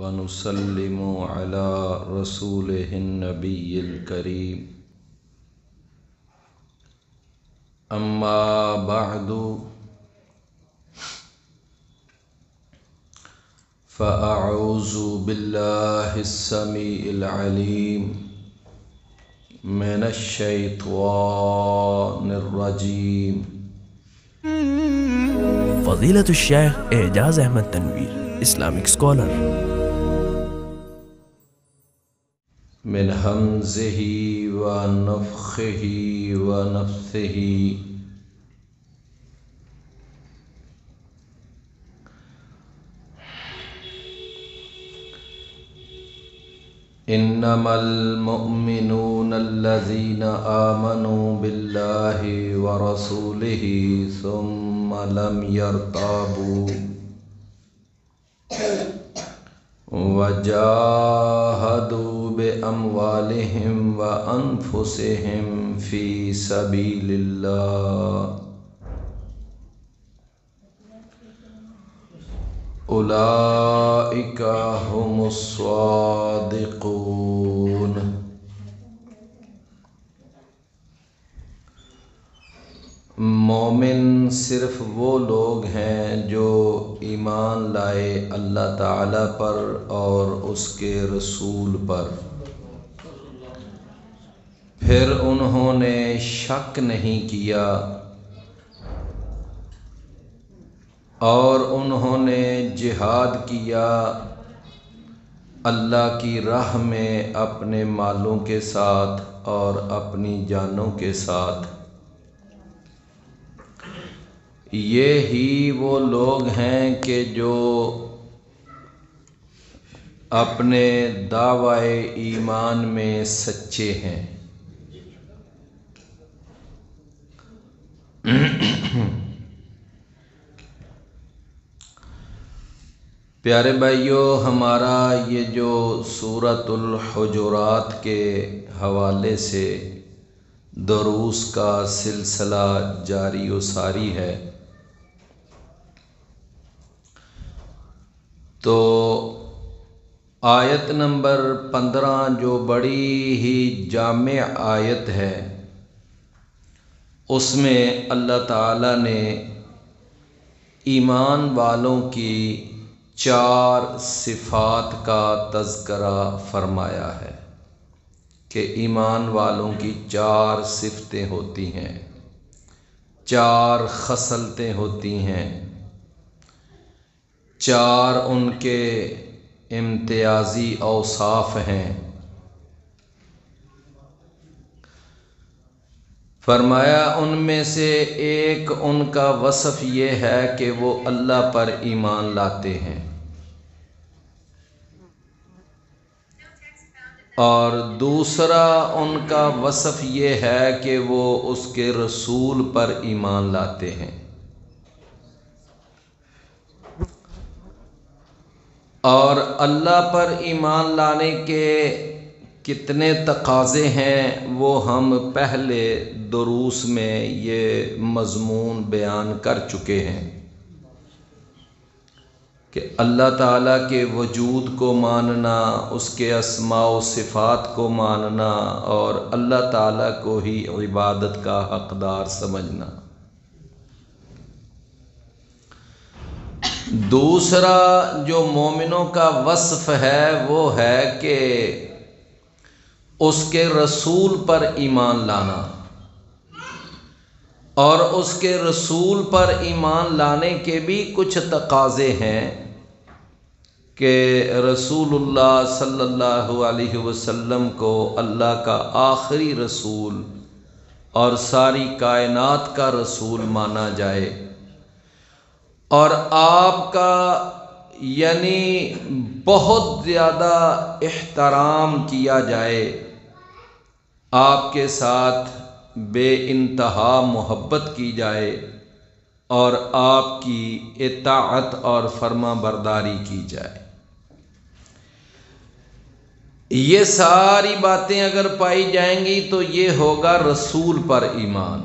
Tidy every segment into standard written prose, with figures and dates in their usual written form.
ونسلم على رسوله النبي الكريم أما بعد فأعوذ بالله السميع العليم من الشيطان الرجيم فضيلة الشيخ إعجاز أحمد تنویر Islamic scholar من همزه ونفخه ونفثه إنما المؤمنون الذين آمنوا بالله ورسوله ثم لم يرتابوا وجاهدوا بأموالهم وأنفسهم في سبيل الله أولئك هم الصادقون۔ مومن صرف وہ لوگ ہیں جو ایمان لائے اللہ تعالیٰ پر اور اس کے رسول پر، پھر انہوں نے شک نہیں کیا اور انہوں نے جہاد کیا اللہ کی راہ میں اپنے مالوں کے ساتھ اور اپنی جانوں کے ساتھ۔ یہ ہی وہ لوگ ہیں کہ جو اپنے دعوی ایمان میں سچے ہیں۔ پیارے بھائیو، ہمارا یہ جو سورۃ الحجرات کے حوالے سے دروس کا سلسلہ جاری و ساری ہے، تو آیت نمبر 15 جو بڑی ہی جامع آیت ہے، اس میں اللہ تعالیٰ نے ایمان والوں کی 4 صفات کا تذکرہ فرمایا ہے کہ ایمان والوں کی 4 صفتیں ہوتی ہیں، 4 خصلتیں ہوتی ہیں، 4 ان کے امتیازی اوصاف ہیں۔ فرمایا ان میں سے ایک ان کا وصف یہ ہے کہ وہ اللہ پر ایمان لاتے ہیں، اور دوسرا ان کا وصف یہ ہے کہ وہ اس کے رسول پر ایمان لاتے ہیں، اور اللہ پر ایمان لانے کے کتنے تقاضے ہیں وہ ہم پہلے دروس میں یہ مضمون بیان کر چکے ہیں کہ اللہ تعالیٰ کے وجود کو ماننا، اس کے اسماء و صفات کو ماننا اور اللہ تعالیٰ کو ہی عبادت کا حقدار سمجھنا۔ دوسرا جو مومنوں کا وصف ہے وہ ہے کہ اس کے رسول پر ایمان لانا، اور اس کے رسول پر ایمان لانے کے بھی کچھ تقاضے ہیں کہ رسول اللہ صلی اللہ علیہ وسلم کو اللہ کا آخری رسول اور ساری کائنات کا رسول مانا جائے، اور آپ کا یعنی بہت زیادہ احترام کیا جائے، آپ کے ساتھ بے انتہا محبت کی جائے اور آپ کی اطاعت اور فرما برداری کی جائے۔ یہ ساری باتیں اگر پائی جائیں گی تو یہ ہوگا رسول پر ایمان۔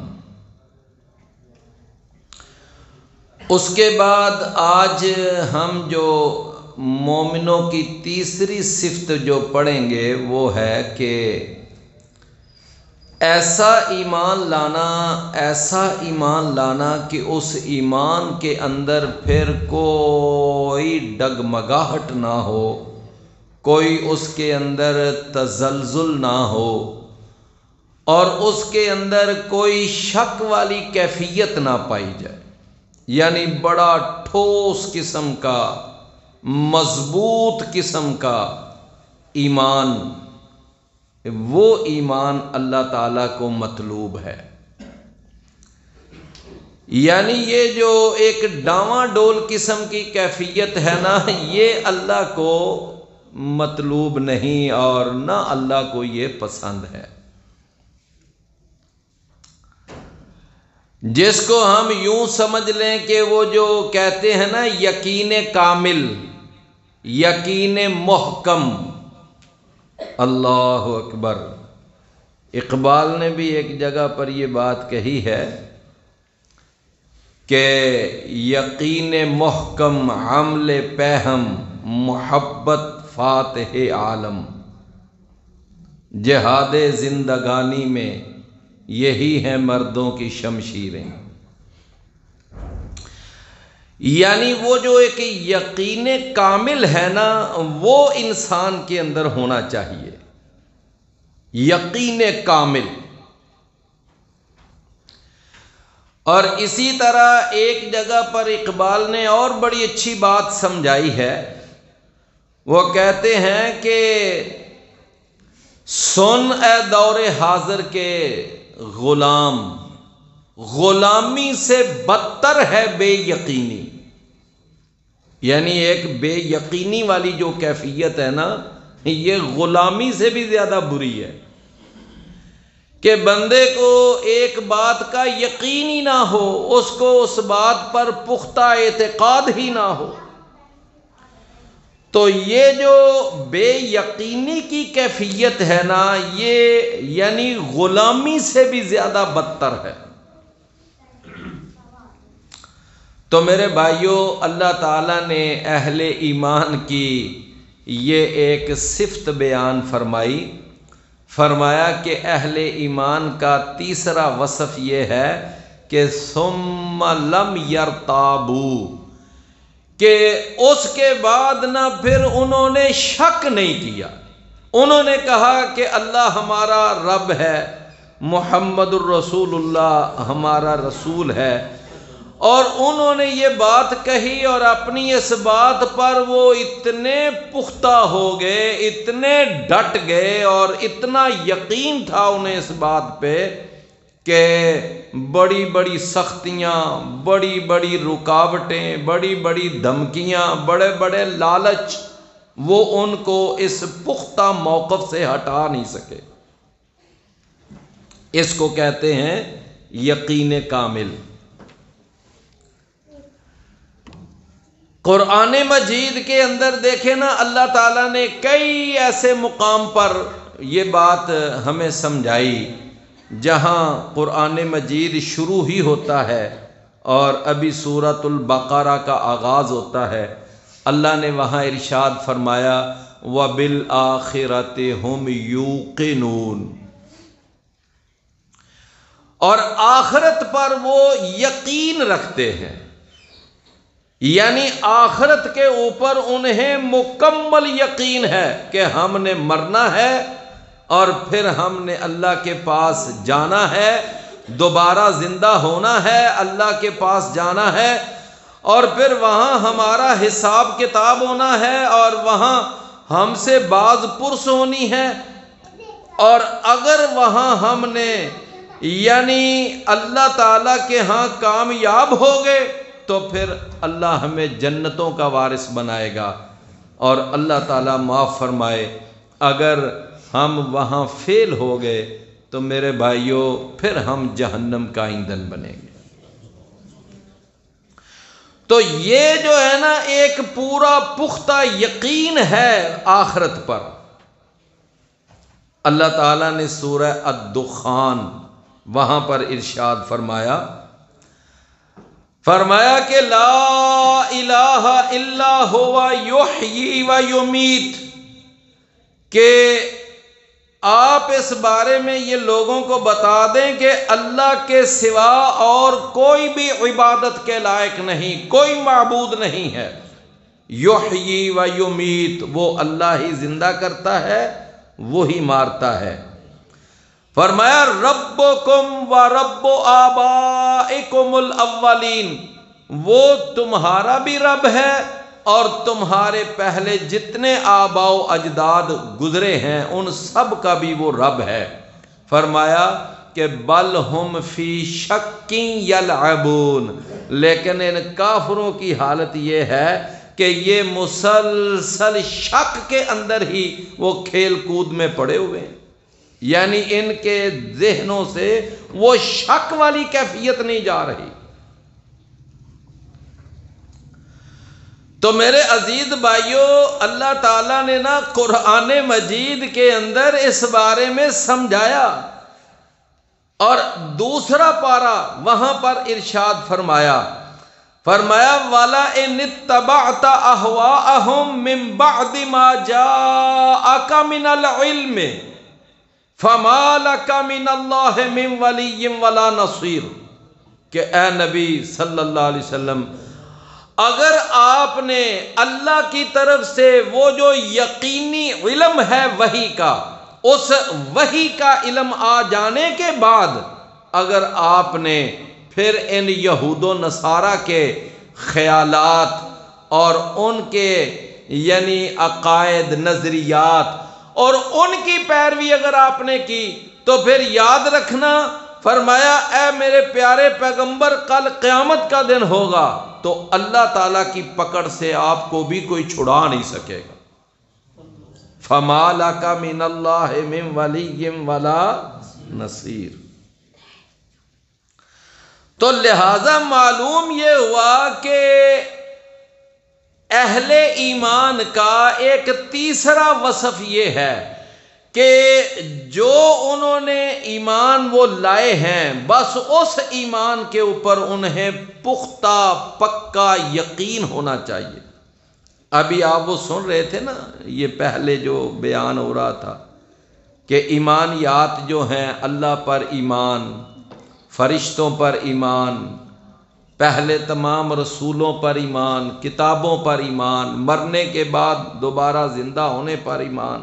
اس کے بعد آج ہم جو مومنوں کی تیسری صفت جو پڑھیں گے وہ ہے کہ ایسا ایمان لانا کہ اس ایمان کے اندر پھر کوئی ڈگمگاہٹ نہ ہو، کوئی اس کے اندر تزلزل نہ ہو، اور اس کے اندر کوئی شک والی کیفیت نہ پائی جائے، یعنی بڑا ٹھوس قسم کا، مضبوط قسم کا ایمان، وہ ایمان اللہ تعالیٰ کو مطلوب ہے۔ یعنی یہ جو ایک ڈاواں ڈول قسم کی کیفیت ہے نا، یہ اللہ کو مطلوب نہیں اور نہ اللہ کو یہ پسند ہے۔ جس کو ہم یوں سمجھ لیں کہ وہ جو کہتے ہیں نا یقین کامل، یقین محکم، اللہ اکبر۔ اقبال نے بھی ایک جگہ پر یہ بات کہی ہے کہ یقین محکم حمل پہم، محبت فاتح عالم، جہاد زندگانی میں یہی ہیں مردوں کی شمشیریں۔ یعنی وہ جو ایک یقین کامل ہے نا، وہ انسان کے اندر ہونا چاہیے، یقین کامل۔ اور اسی طرح ایک جگہ پر اقبال نے اور بڑی اچھی بات سمجھائی ہے، وہ کہتے ہیں کہ سن اے دور حاضر کے غلام، غلامی سے بدتر ہے بے یقینی۔ یعنی ایک بے یقینی والی جو کیفیت ہے نا، یہ غلامی سے بھی زیادہ بری ہے، کہ بندے کو ایک بات کا یقین ہی نہ ہو، اس کو اس بات پر پختہ اعتقاد ہی نہ ہو۔ تو یہ جو بے یقینی کی کیفیت ہے نا، یہ یعنی غلامی سے بھی زیادہ بدتر ہے۔ تو میرے بھائیوں، اللہ تعالیٰ نے اہل ایمان کی یہ ایک صفت بیان فرمائی، فرمایا کہ اہل ایمان کا تیسرا وصف یہ ہے کہ ثم لم یرتابوا، کہ اس کے بعد نہ پھر انہوں نے شک نہیں کیا۔ انہوں نے کہا کہ اللہ ہمارا رب ہے، محمد الرسول اللہ ہمارا رسول ہے، اور انہوں نے یہ بات کہی اور اپنی اس بات پر وہ اتنے پختہ ہو گئے، اتنے ڈٹ گئے اور اتنا یقین تھا انہیں اس بات پہ کہ بڑی بڑی سختیاں، بڑی بڑی رکاوٹیں، بڑی بڑی دھمکیاں، بڑے بڑے لالچ، وہ ان کو اس پختہ موقف سے ہٹا نہیں سکے۔ اس کو کہتے ہیں یقین کامل۔ قرآن مجید کے اندر دیکھیں نا، اللہ تعالیٰ نے کئی ایسے مقام پر یہ بات ہمیں سمجھائی جہاں قرآن مجید شروع ہی ہوتا ہے اور ابھی سورۃ البقرہ کا آغاز ہوتا ہے، اللہ نے وہاں ارشاد فرمایا وَبِالْآخِرَةِ هُمْ يُوقِنُونَ، اور آخرت پر وہ یقین رکھتے ہیں، یعنی آخرت کے اوپر انہیں مکمل یقین ہے کہ ہم نے مرنا ہے اور پھر ہم نے اللہ کے پاس جانا ہے، دوبارہ زندہ ہونا ہے، اللہ کے پاس جانا ہے، اور پھر وہاں ہمارا حساب کتاب ہونا ہے اور وہاں ہم سے باز پرس ہونی ہے۔ اور اگر وہاں ہم نے یعنی اللہ تعالیٰ کے ہاں کامیاب ہو گئے تو پھر اللہ ہمیں جنتوں کا وارث بنائے گا، اور اللہ تعالیٰ معاف فرمائے اگر ہم وہاں فیل ہو گئے تو میرے بھائیوں پھر ہم جہنم کا ایندھن بنیں گے۔ تو یہ جو ہے نا ایک پورا پختہ یقین ہے آخرت پر۔ اللہ تعالیٰ نے سورہ الدخان وہاں پر ارشاد فرمایا فرمایا کہ لا الہ الا ہوا یحیی و یمیت، کہ آپ اس بارے میں یہ لوگوں کو بتا دیں کہ اللہ کے سوا اور کوئی بھی عبادت کے لائق نہیں، کوئی معبود نہیں ہے۔ یحیی و یمیت، وہ اللہ ہی زندہ کرتا ہے، وہی مارتا ہے۔ فرمایا ربکم و رب آبائکم الاولین، وہ تمہارا بھی رب ہے اور تمہارے پہلے جتنے آباء و اجداد گزرے ہیں ان سب کا بھی وہ رب ہے۔ فرمایا کہ بل ہم فی شک یلعبون، لیکن ان کافروں کی حالت یہ ہے کہ یہ مسلسل شک کے اندر ہی وہ کھیل کود میں پڑے ہوئے ہیں، یعنی ان کے ذہنوں سے وہ شک والی کیفیت نہیں جا رہی۔ تو میرے عزیز بھائیوں، اللہ تعالیٰ نے نا قرآن مجید کے اندر اس بارے میں سمجھایا، اور دوسرا پارہ وہاں پر ارشاد فرمایا وَلَئِنِ اتَّبَعْتَ أَهْوَاءَهُمْ مِنْ بَعْدِ مَا جَاءَكَ مِنَ الْعِلْمِ فَمَا لَكَ مِنَ اللَّهِ مِنْ وَلِيٍّ وَلَا نَصِيرٍ، کہ اے نبی صلی اللہ علیہ وسلم، اگر آپ نے اللہ کی طرف سے وہ جو یقینی علم ہے وحی کا، اس وحی کا علم آ جانے کے بعد اگر آپ نے پھر ان یہود و نصارہ کے خیالات اور ان کے یعنی عقائد، نظریات اور ان کی پیروی اگر آپ نے کی، تو پھر یاد رکھنا، فرمایا اے میرے پیارے پیغمبر، کل قیامت کا دن ہوگا تو اللہ تعالیٰ کی پکڑ سے آپ کو بھی کوئی چھڑا نہیں سکے گا۔ فَمَا لَكَ مِنَ اللَّهِ مِنْ وَلِيٍّ وَلَا نَصِيرٍ۔ تو لہذا معلوم یہ ہوا کہ اہل ایمان کا ایک تیسرا وصف یہ ہے کہ جو انہوں نے ایمان وہ لائے ہیں، بس اس ایمان کے اوپر انہیں پختہ پکا یقین ہونا چاہیے۔ ابھی آپ وہ سن رہے تھے نا، یہ پہلے جو بیان ہو رہا تھا کہ ایمانیات جو ہیں، اللہ پر ایمان، فرشتوں پر ایمان، پہلے تمام رسولوں پر ایمان، کتابوں پر ایمان، مرنے کے بعد دوبارہ زندہ ہونے پر ایمان،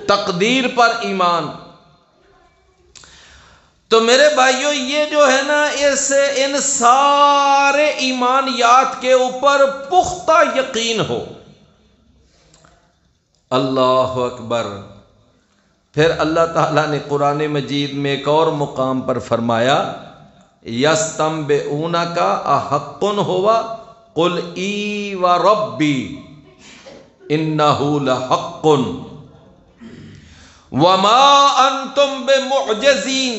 تقدیر پر ایمان۔ تو میرے بھائیوں، یہ جو ہے نا، ان سارے ایمانیات کے اوپر پختہ یقین ہو۔ اللہ اکبر۔ پھر اللہ تعالیٰ نے قرآن مجید میں ایک اور مقام پر فرمایا یَسْتَنبِئُونَکَ أَحَقٌّ هُوَ قُلْ إِی وَرَبِّی إِنَّهُ لَحَقٌّ وَمَا أَنْتُمْ بِمُعْجِزِینَ۔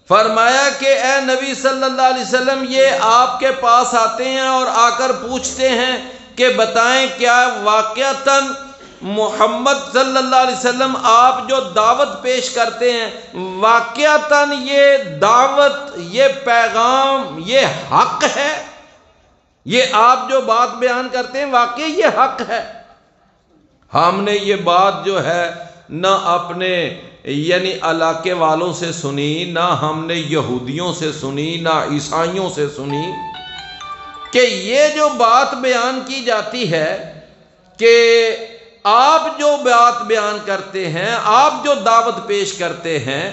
فرمایا کہ اے نبی صلی اللہ علیہ وسلم، یہ آپ کے پاس آتے ہیں اور آ کر پوچھتے ہیں کہ بتائیں کیا واقعتاً محمد صلی اللہ علیہ وسلم آپ جو دعوت پیش کرتے ہیں، واقعتاً یہ دعوت، یہ پیغام، یہ حق ہے؟ یہ آپ جو بات بیان کرتے ہیں واقعی یہ حق ہے؟ ہم نے یہ بات جو ہے نہ اپنے یعنی علاقے والوں سے سنی، نہ ہم نے یہودیوں سے سنی، نہ عیسائیوں سے سنی، کہ یہ جو بات بیان کی جاتی ہے کہ آپ جو بات بیان کرتے ہیں، آپ جو دعوت پیش کرتے ہیں،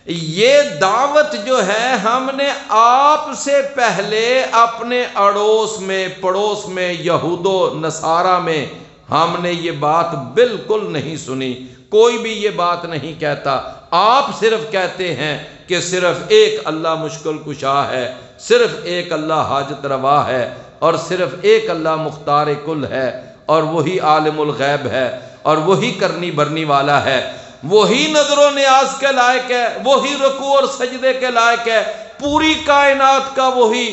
یہ دعوت جو ہے ہم نے آپ سے پہلے اپنے اڑوس میں، پڑوس میں، یہود و نصارہ میں ہم نے یہ بات بالکل نہیں سنی۔ کوئی بھی یہ بات نہیں کہتا، آپ صرف کہتے ہیں کہ صرف ایک اللہ مشکل کشا ہے، صرف ایک اللہ حاجت روا ہے، اور صرف ایک اللہ مختار کل ہے، اور وہی عالم الغیب ہے، اور وہی کرنی برنی والا ہے، وہی نظر و نیاز کے لائق ہے، وہی رکوع اور سجدے کے لائق ہے، پوری کائنات کا وہی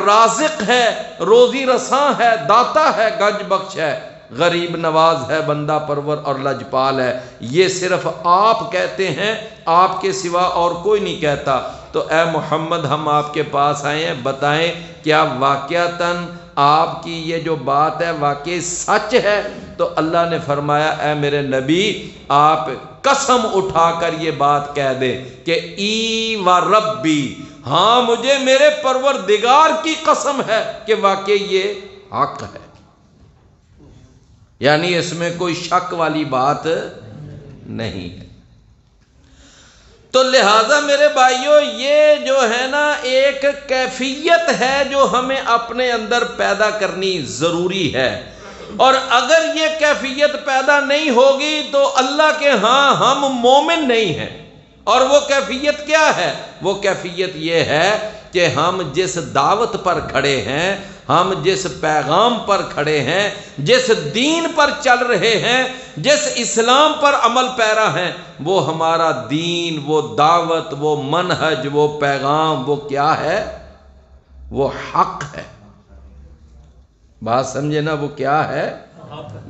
رازق ہے، روزی رساں ہے، داتا ہے، گنج بخش ہے، غریب نواز ہے، بندہ پرور اور لجپال ہے۔ یہ صرف آپ کہتے ہیں، آپ کے سوا اور کوئی نہیں کہتا۔ تو اے محمد ہم آپ کے پاس آئے ہیں، بتائیں کیا واقعتاً آپ کی یہ جو بات ہے واقعی سچ ہے؟ تو اللہ نے فرمایا اے میرے نبی آپ قسم اٹھا کر یہ بات کہہ دیں کہ ای و ربی، ہاں مجھے میرے پروردگار کی قسم ہے کہ واقعی یہ حق ہے، یعنی اس میں کوئی شک والی بات نہیں ہے۔ تو لہٰذا میرے بھائیوں یہ جو ہے نا ایک کیفیت ہے جو ہمیں اپنے اندر پیدا کرنی ضروری ہے، اور اگر یہ کیفیت پیدا نہیں ہوگی تو اللہ کے ہاں ہم مومن نہیں ہیں۔ اور وہ کیفیت کیا ہے؟ وہ کیفیت یہ ہے کہ ہم جس دعوت پر کھڑے ہیں، ہم جس پیغام پر کھڑے ہیں، جس دین پر چل رہے ہیں، جس اسلام پر عمل پیرا ہیں، وہ ہمارا دین، وہ دعوت، وہ منہج، وہ پیغام، وہ کیا ہے؟ وہ حق ہے۔ بات سمجھے نا، وہ کیا ہے؟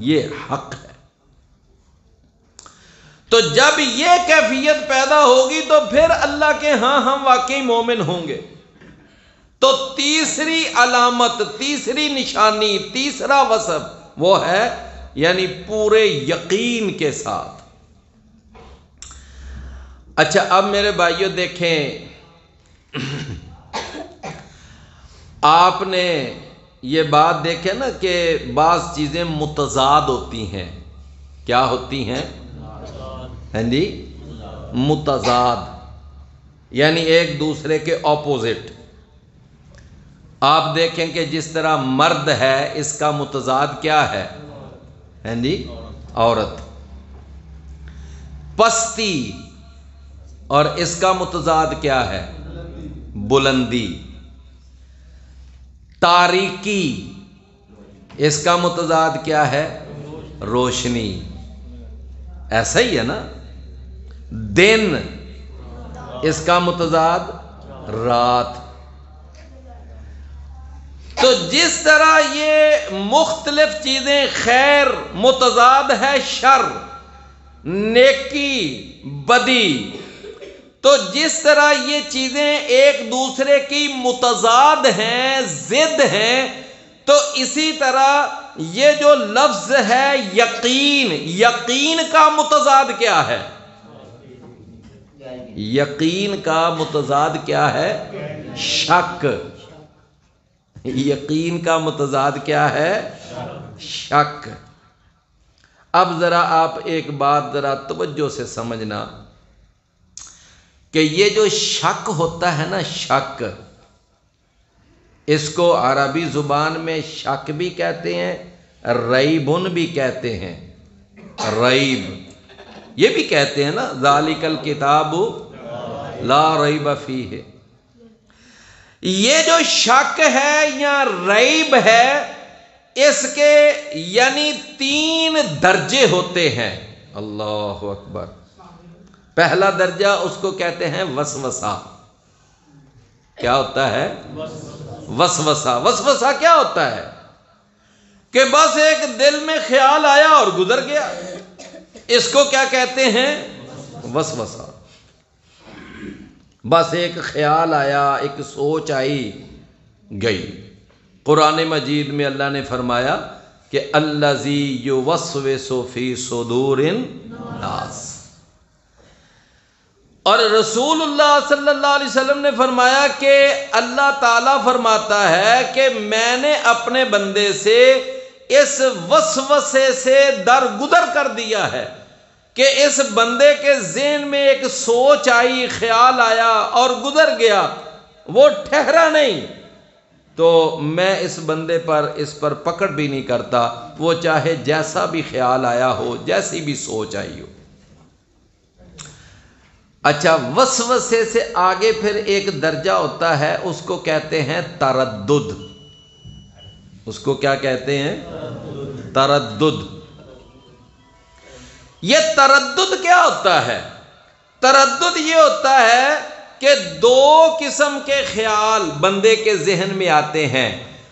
یہ حق ہے۔ تو جب یہ کیفیت پیدا ہوگی تو پھر اللہ کے ہاں ہم واقعی مومن ہوں گے۔ تو تیسری علامت، تیسری نشانی، تیسرا وصف وہ ہے یعنی پورے یقین کے ساتھ۔ اچھا اب میرے بھائیوں دیکھیں، آپ نے یہ بات دیکھے نا کہ بعض چیزیں متضاد ہوتی ہیں۔ کیا ہوتی ہیں؟ ہاں جی، متضاد، یعنی ایک دوسرے کے اپوزٹ۔ آپ دیکھیں کہ جس طرح مرد ہے اس کا متضاد کیا ہے؟ ہاں جی، عورت۔ پستی، اور اس کا متضاد کیا ہے؟ بلندی۔ تاریکی، اس کا متضاد کیا ہے؟ روشنی۔ ایسا ہی ہے نا؟ دن، اس کا متضاد رات۔ تو جس طرح یہ مختلف چیزیں، خیر متضاد ہے شر، نیکی بدی، تو جس طرح یہ چیزیں ایک دوسرے کی متضاد ہیں، ضد ہیں، تو اسی طرح یہ جو لفظ ہے یقین، یقین کا متضاد کیا ہے؟ یقین کا متضاد کیا ہے؟ شک۔ یقین کا متضاد کیا ہے؟ شک۔ اب ذرا آپ ایک بات ذرا توجہ سے سمجھنا کہ یہ جو شک ہوتا ہے نا، شک، اس کو عربی زبان میں شک بھی کہتے ہیں، ریبن بھی کہتے ہیں۔ ریب یہ بھی کہتے ہیں نا، ذالک الکتاب لا ریب فیہ۔ یہ جو شک ہے یا ریب ہے، اس کے یعنی 3 درجے ہوتے ہیں۔ اللہ اکبر۔ پہلا درجہ اس کو کہتے ہیں وسوسہ۔ کیا ہوتا ہے؟ وسوسہ۔ وسوسہ کیا ہوتا ہے؟ کہ بس ایک دل میں خیال آیا اور گزر گیا، اس کو کیا کہتے ہیں؟ وسوسہ۔ بس ایک خیال آیا، ایک سوچ آئی، گئی۔ قرآن مجید میں اللہ نے فرمایا کہ الذی یوسوس فی صدور الناس، اور رسول اللہ صلی اللہ علیہ وسلم نے فرمایا کہ اللہ تعالیٰ فرماتا ہے کہ میں نے اپنے بندے سے اس وسوسے سے درگزر کر دیا ہے کہ اس بندے کے ذہن میں ایک سوچ آئی، خیال آیا اور گزر گیا، وہ ٹھہرا نہیں، تو میں اس بندے پر اس پر پکڑ بھی نہیں کرتا، وہ چاہے جیسا بھی خیال آیا ہو، جیسی بھی سوچ آئی ہو۔ اچھا، وسوسے سے آگے پھر ایک درجہ ہوتا ہے، اس کو کہتے ہیں تردد۔ اس کو کیا کہتے ہیں؟ تردد۔ یہ تردد کیا ہوتا ہے؟ تردد یہ ہوتا ہے کہ 2 قسم کے خیال بندے کے ذہن میں آتے ہیں،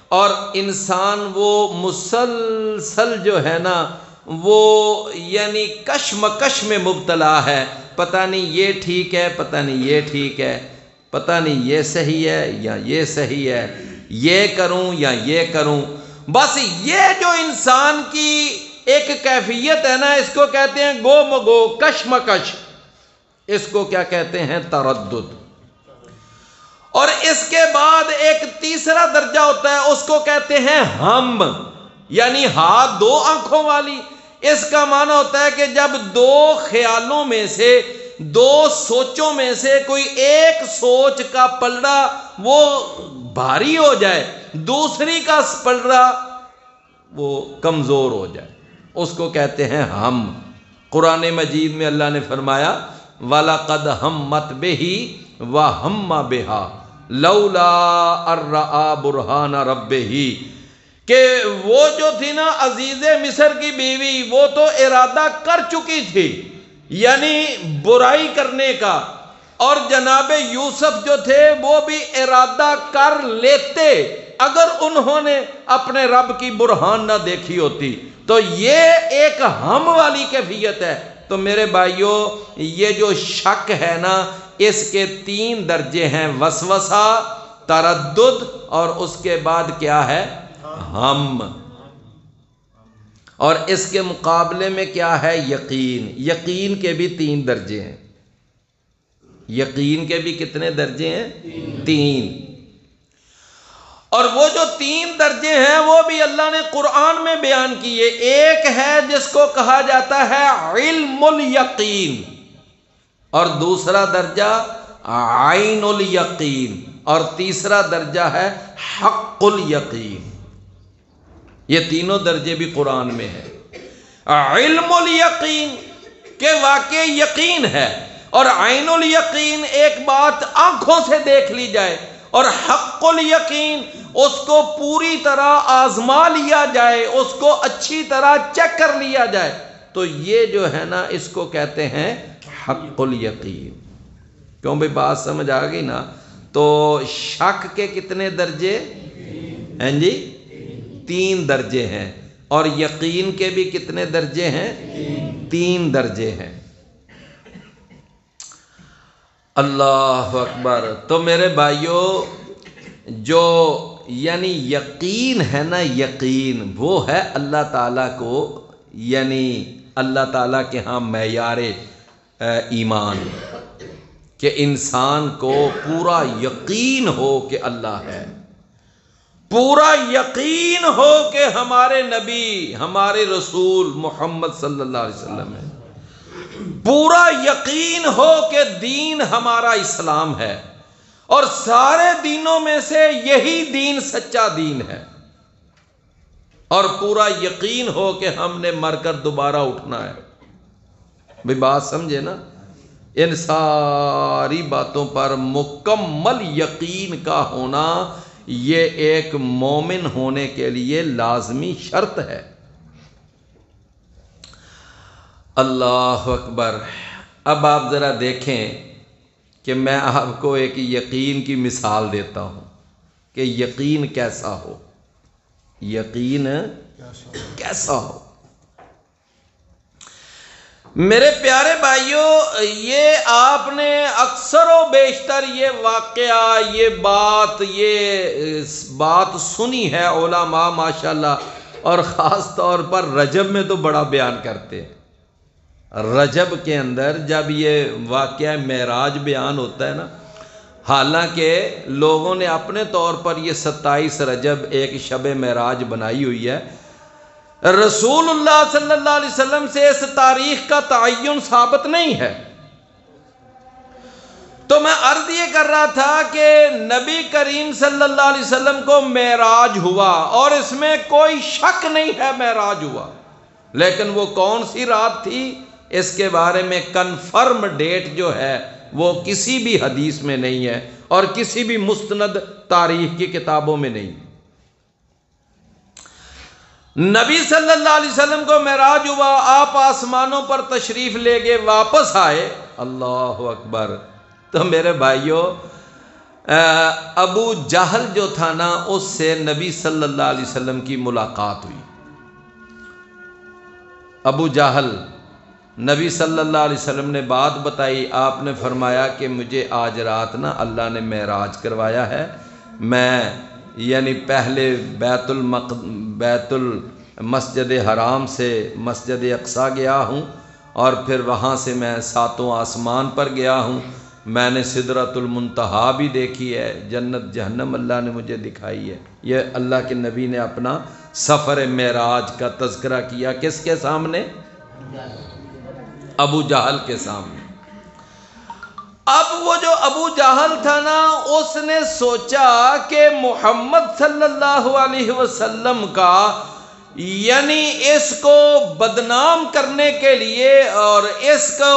اور انسان وہ مسلسل جو ہے نا وہ یعنی کشمکش میں مبتلا ہے، پتہ نہیں یہ ٹھیک ہے، پتہ نہیں یہ ٹھیک ہے، پتہ نہیں یہ صحیح ہے یا یہ صحیح ہے، یہ کروں یا یہ کروں۔ بس یہ جو انسان کی ایک کیفیت ہے نا، اس کو کہتے ہیں گو مگو، کشمکش، اس کو کیا کہتے ہیں؟ تردد۔ اور اس کے بعد ایک تیسرا درجہ ہوتا ہے، اس کو کہتے ہیں ہم، یعنی ہاتھ دو آنکھوں والی۔ اس کا معنی ہوتا ہے کہ جب دو خیالوں میں سے، دو سوچوں میں سے کوئی ایک سوچ کا پلڑا وہ بھاری ہو جائے، دوسری کا پلڑا وہ کمزور ہو جائے، اس کو کہتے ہیں ہم۔ قرآن مجید میں اللہ نے فرمایا وَلَقَدْ هَمَّتْ بِهِ وَهَمَّ بِهَا لَوْلَا أَن رَّأَىٰ بُرْهَانَ رَبِّهِ، کہ وہ جو تھی نا عزیز مصر کی بیوی، وہ تو ارادہ کر چکی تھی یعنی برائی کرنے کا، اور جناب یوسف جو تھے وہ بھی ارادہ کر لیتے اگر انہوں نے اپنے رب کی برہان نہ دیکھی ہوتی۔ تو یہ ایک ہم والی کیفیت ہے۔ تو میرے بھائیوں، یہ جو شک ہے نا، اس کے 3 درجے ہیں، وسوسہ، تردد، اور اس کے بعد کیا ہے؟ ہم۔ اور اس کے مقابلے میں کیا ہے؟ یقین۔ یقین کے بھی 3 درجے ہیں۔ یقین کے بھی کتنے درجے ہیں؟ 3۔ اور وہ جو 3 درجے ہیں وہ بھی اللہ نے قرآن میں بیان کیے۔ ایک ہے جس کو کہا جاتا ہے علم الیقین، اور دوسرا درجہ عین الیقین، اور تیسرا درجہ ہے حق الیقین۔ یہ تینوں درجے بھی قرآن میں ہیں۔ علم الیقین کہ واقعی یقین ہے، اور عین الیقین ایک بات آنکھوں سے دیکھ لی جائے، اور حق الیقین اس کو پوری طرح آزما لیا جائے، اس کو اچھی طرح چیک کر لیا جائے، تو یہ جو ہے نا اس کو کہتے ہیں حق الیقین۔ کیوں بھئی بات سمجھ آ گئی نا؟ تو شک کے کتنے درجے ہیں جی؟ 3 درجے ہیں، اور یقین کے بھی کتنے درجے ہیں؟ 3 درجے ہیں۔ اللہ اکبر۔ تو میرے بھائیوں، جو یعنی یقین ہے نا، یقین وہ ہے اللہ تعالیٰ کو، یعنی اللہ تعالیٰ کے ہاں معیار ایمان، کہ انسان کو پورا یقین ہو کہ اللہ ہے، پورا یقین ہو کہ ہمارے نبی، ہمارے رسول محمد صلی اللہ علیہ وسلم ہے، پورا یقین ہو کہ دین ہمارا اسلام ہے، اور سارے دینوں میں سے یہی دین سچا دین ہے، اور پورا یقین ہو کہ ہم نے مر کر دوبارہ اٹھنا ہے۔ بھئی بات سمجھے نا؟ ان ساری باتوں پر مکمل یقین کا ہونا یہ ایک مومن ہونے کے لیے لازمی شرط ہے۔ اللہ اکبر۔ اب آپ ذرا دیکھیں کہ میں آپ کو ایک یقین کی مثال دیتا ہوں کہ یقین کیسا ہو، یقین کیسا ہو۔ میرے پیارے بھائیوں، یہ آپ نے اکثر و بیشتر یہ واقعہ، یہ بات سنی ہے علماء ماشاءاللہ، اور خاص طور پر رجب میں تو بڑا بیان کرتے ہیں۔ رجب کے اندر جب یہ واقعہ معراج بیان ہوتا ہے نا، حالانکہ لوگوں نے اپنے طور پر یہ 27 رجب ایک شب معراج بنائی ہوئی ہے، رسول اللہ صلی اللہ علیہ وسلم سے اس تاریخ کا تعین ثابت نہیں ہے۔ تو میں عرض یہ کر رہا تھا کہ نبی کریم صلی اللہ علیہ وسلم کو معراج ہوا، اور اس میں کوئی شک نہیں ہے معراج ہوا، لیکن وہ کون سی رات تھی اس کے بارے میں کنفرم ڈیٹ جو ہے وہ کسی بھی حدیث میں نہیں ہے، اور کسی بھی مستند تاریخ کی کتابوں میں نہیں۔ نبی صلی اللہ علیہ وسلم کو معراج ہوا، آپ آسمانوں پر تشریف لے گئے، واپس آئے، اللہ اکبر۔ تو میرے بھائیوں، ابو جہل جو تھا نا، اس سے نبی صلی اللہ علیہ وسلم کی ملاقات ہوئی۔ ابو جہل نبی صلی اللہ علیہ وسلم نے بات بتائی، آپ نے فرمایا کہ مجھے آج رات نا اللہ نے معراج کروایا ہے، میں یعنی پہلے بیت المسجد حرام سے مسجد اقصیٰ گیا ہوں، اور پھر وہاں سے میں 7 آسمان پر گیا ہوں، میں نے سدرۃ المنتہا بھی دیکھی ہے، جنت جہنم اللہ نے مجھے دکھائی ہے۔ یہ اللہ کے نبی نے اپنا سفر معراج کا تذکرہ کیا، کس کے سامنے؟ ابو جہل کے سامنے۔ اب وہ جو ابو جہل تھا نا، اس نے سوچا کہ محمد صلی اللہ علیہ وسلم کا یعنی اس کو بدنام کرنے کے لیے، اور اس کو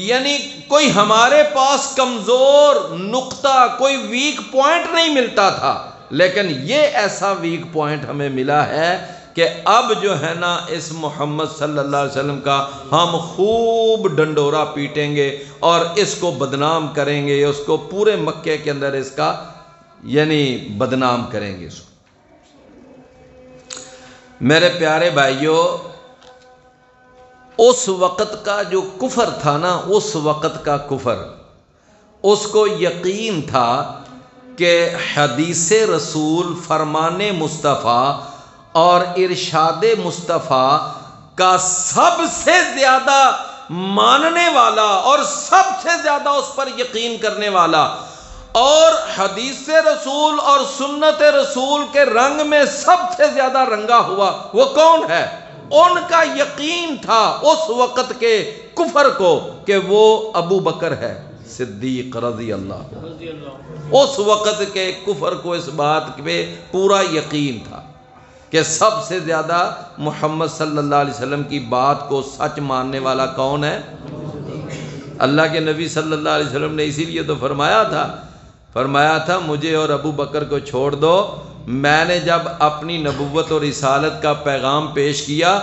یعنی کوئی ہمارے پاس کمزور نقطہ، کوئی ویک پوائنٹ نہیں ملتا تھا، لیکن یہ ایسا ویک پوائنٹ ہمیں ملا ہے کہ اب جو ہے نا اس محمد صلی اللہ علیہ وسلم کا ہم خوب ڈنڈورا پیٹیں گے اور اس کو بدنام کریں گے، اس کو پورے مکے کے اندر اس کا یعنی بدنام کریں گے اس کو۔ میرے پیارے بھائیوں، اس وقت کا جو کفر تھا نا، اس وقت کا کفر، اس کو یقین تھا کہ حدیث رسول، فرمان مصطفیٰ اور ارشاد مصطفیٰ کا سب سے زیادہ ماننے والا اور سب سے زیادہ اس پر یقین کرنے والا، اور حدیث رسول اور سنت رسول کے رنگ میں سب سے زیادہ رنگا ہوا وہ کون ہے؟ ان کا یقین تھا اس وقت کے کفر کو کہ وہ ابو بکر ہے صدیق رضی اللہ عنہ۔ اس وقت کے کفر کو اس بات پہ پورا یقین تھا کہ سب سے زیادہ محمد صلی اللہ علیہ وسلم کی بات کو سچ ماننے والا کون ہے؟ اللہ کے نبی صلی اللہ علیہ وسلم نے اسی لیے تو فرمایا تھا مجھے اور ابو بکر کو چھوڑ دو، میں نے جب اپنی نبوت اور رسالت کا پیغام پیش کیا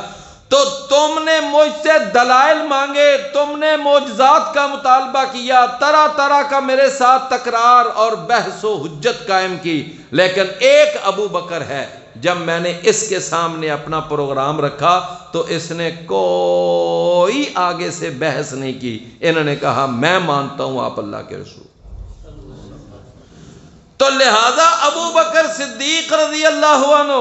تو تم نے مجھ سے دلائل مانگے، تم نے معجزات کا مطالبہ کیا، طرح طرح کا میرے ساتھ تکرار اور بحث و حجت قائم کی، لیکن ایک ابو بکر ہے، جب میں نے اس کے سامنے اپنا پروگرام رکھا تو اس نے کوئی آگے سے بحث نہیں کی، انہوں نے کہا میں مانتا ہوں آپ اللہ کے رسول۔ تو لہذا ابو بکر صدیق رضی اللہ عنہ،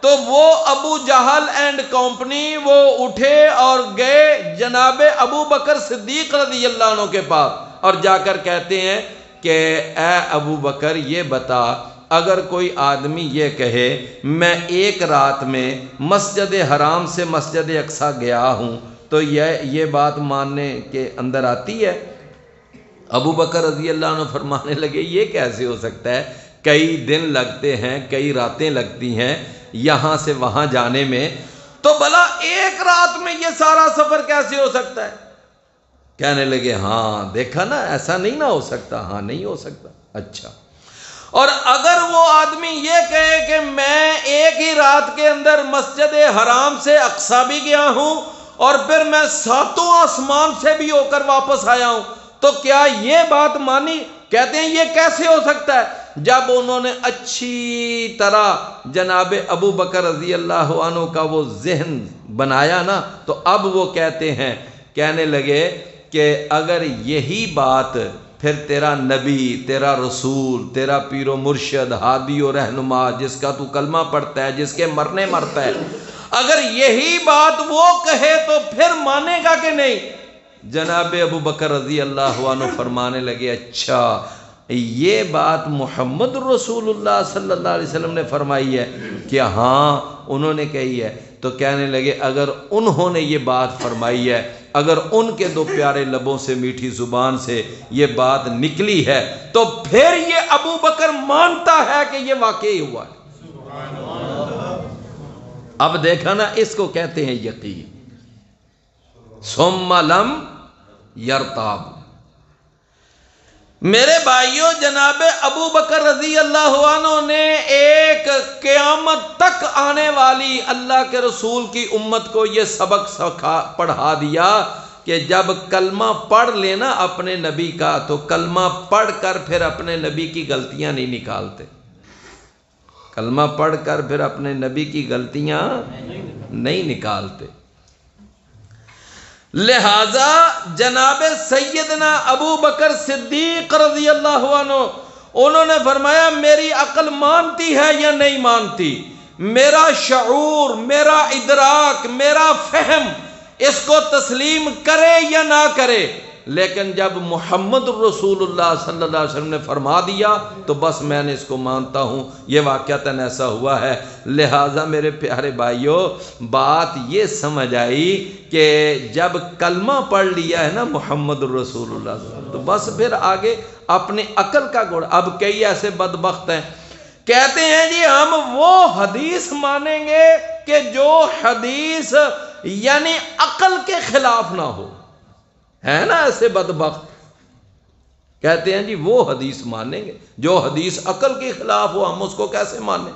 تو وہ ابو جہل اینڈ کمپنی وہ اٹھے اور گئے جناب ابو بکر صدیق رضی اللہ عنہ کے پاس، اور جا کر کہتے ہیں کہ اے ابو بکر یہ بتا، اگر کوئی آدمی یہ کہے میں ایک رات میں مسجد حرام سے مسجد اقصیٰ گیا ہوں تو یہ بات ماننے کے اندر آتی ہے؟ ابو بکر رضی اللہ عنہ فرمانے لگے یہ کیسے ہو سکتا ہے، کئی دن لگتے ہیں، کئی راتیں لگتی ہیں یہاں سے وہاں جانے میں، تو بھلا ایک رات میں یہ سارا سفر کیسے ہو سکتا ہے؟ کہنے لگے ہاں دیکھا نا، ایسا نہیں نہ ہو سکتا، ہاں نہیں ہو سکتا۔ اچھا، اور اگر وہ آدمی یہ کہے کہ میں ایک ہی رات کے اندر مسجد حرام سے اقصیٰ بھی گیا ہوں اور پھر میں 7 آسمان سے بھی ہو کر واپس آیا ہوں، تو کیا یہ بات مانی؟ کہتے ہیں یہ کیسے ہو سکتا ہے؟ جب انہوں نے اچھی طرح جناب ابو بکر رضی اللہ عنہ کا وہ ذہن بنایا نا، تو اب وہ کہنے لگے کہ اگر یہی بات پھر تیرا نبی، تیرا رسول، تیرا پیر و مرشد، ہادی و رہنما، جس کا تو کلمہ پڑھتا ہے، جس کے مرنے مرتا ہے، اگر یہی بات وہ کہے تو پھر مانے گا کہ نہیں؟ جناب ابو بکر رضی اللہ عنہ فرمانے لگے اچھا یہ بات محمد رسول اللہ صلی اللہ علیہ وسلم نے فرمائی ہے کہ ہاں انہوں نے کہی ہے، تو کہنے لگے اگر انہوں نے یہ بات فرمائی ہے، اگر ان کے 2 پیارے لبوں سے میٹھی زبان سے یہ بات نکلی ہے تو پھر یہ ابو بکر مانتا ہے کہ یہ واقعی ہوا ہے۔ اب دیکھا نا، اس کو کہتے ہیں یقین۔ ثم لم یرتاب۔ میرے بھائیوں، جناب ابو بکر رضی اللہ عنہ نے ایک قیامت تک آنے والی اللہ کے رسول کی امت کو یہ سبق پڑھا دیا کہ جب کلمہ پڑھ لینا اپنے نبی کا تو کلمہ پڑھ کر پھر اپنے نبی کی غلطیاں نہیں نکالتے، کلمہ پڑھ کر پھر اپنے نبی کی غلطیاں نہیں نکالتے۔ لہذا جناب سیدنا ابو بکر صدیق رضی اللہ عنہ انہوں نے فرمایا میری عقل مانتی ہے یا نہیں مانتی، میرا شعور، میرا ادراک، میرا فہم اس کو تسلیم کرے یا نہ کرے، لیکن جب محمد رسول اللہ صلی اللہ علیہ وسلم نے فرما دیا تو بس میں نے اس کو مانتا ہوں، یہ واقعتاً ایسا ہوا ہے۔ لہٰذا میرے پیارے بھائیوں، بات یہ سمجھ آئی کہ جب کلمہ پڑھ لیا ہے نا محمد رسول اللہ صلی اللہ علیہ وسلم، تو بس پھر آگے اپنی عقل کا گھوڑا۔ اب کئی ایسے بدبخت ہیں کہتے ہیں جی ہم وہ حدیث مانیں گے کہ جو حدیث یعنی عقل کے خلاف نہ ہو، ہے نا ایسے بدبخت، کہتے ہیں جی وہ حدیث مانیں گے جو حدیث عقل کے خلاف ہو، ہم اس کو کیسے مانیں؟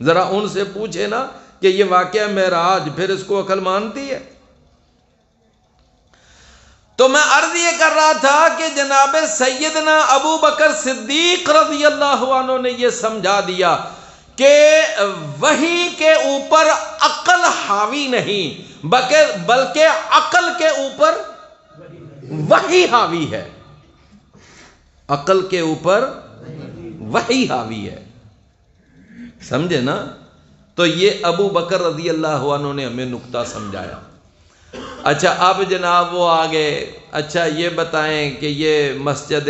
ذرا ان سے پوچھے نا کہ یہ واقعہ معراج، پھر اس کو عقل مانتی ہے؟ تو میں عرض یہ کر رہا تھا کہ جناب سیدنا ابو بکر صدیق رضی اللہ عنہ نے یہ سمجھا دیا کہ وحی کے اوپر عقل حاوی نہیں بلکہ عقل کے اوپر وحی حاوی ہے، عقل کے اوپر وحی حاوی ہے، سمجھے نا؟ تو یہ ابو بکر رضی اللہ عنہ نے ہمیں نقطہ سمجھایا۔ اچھا اب جناب وہ آگے، اچھا یہ بتائیں کہ یہ مسجد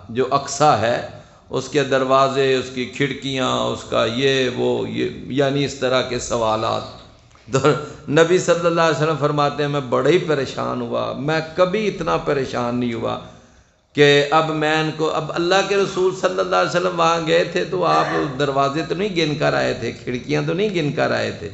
جو اقصیٰ ہے اس کے دروازے، اس کی کھڑکیاں، اس کا یہ یعنی اس طرح کے سوالات، تو نبی صلی اللہ علیہ وسلم فرماتے ہیں میں بڑا ہی پریشان ہوا، میں کبھی اتنا پریشان نہیں ہوا کہ اب اللہ کے رسول صلی اللہ علیہ وسلم وہاں گئے تھے تو آپ دروازے تو نہیں گن کر آئے تھے، کھڑکیاں تو نہیں گن کر آئے تھے،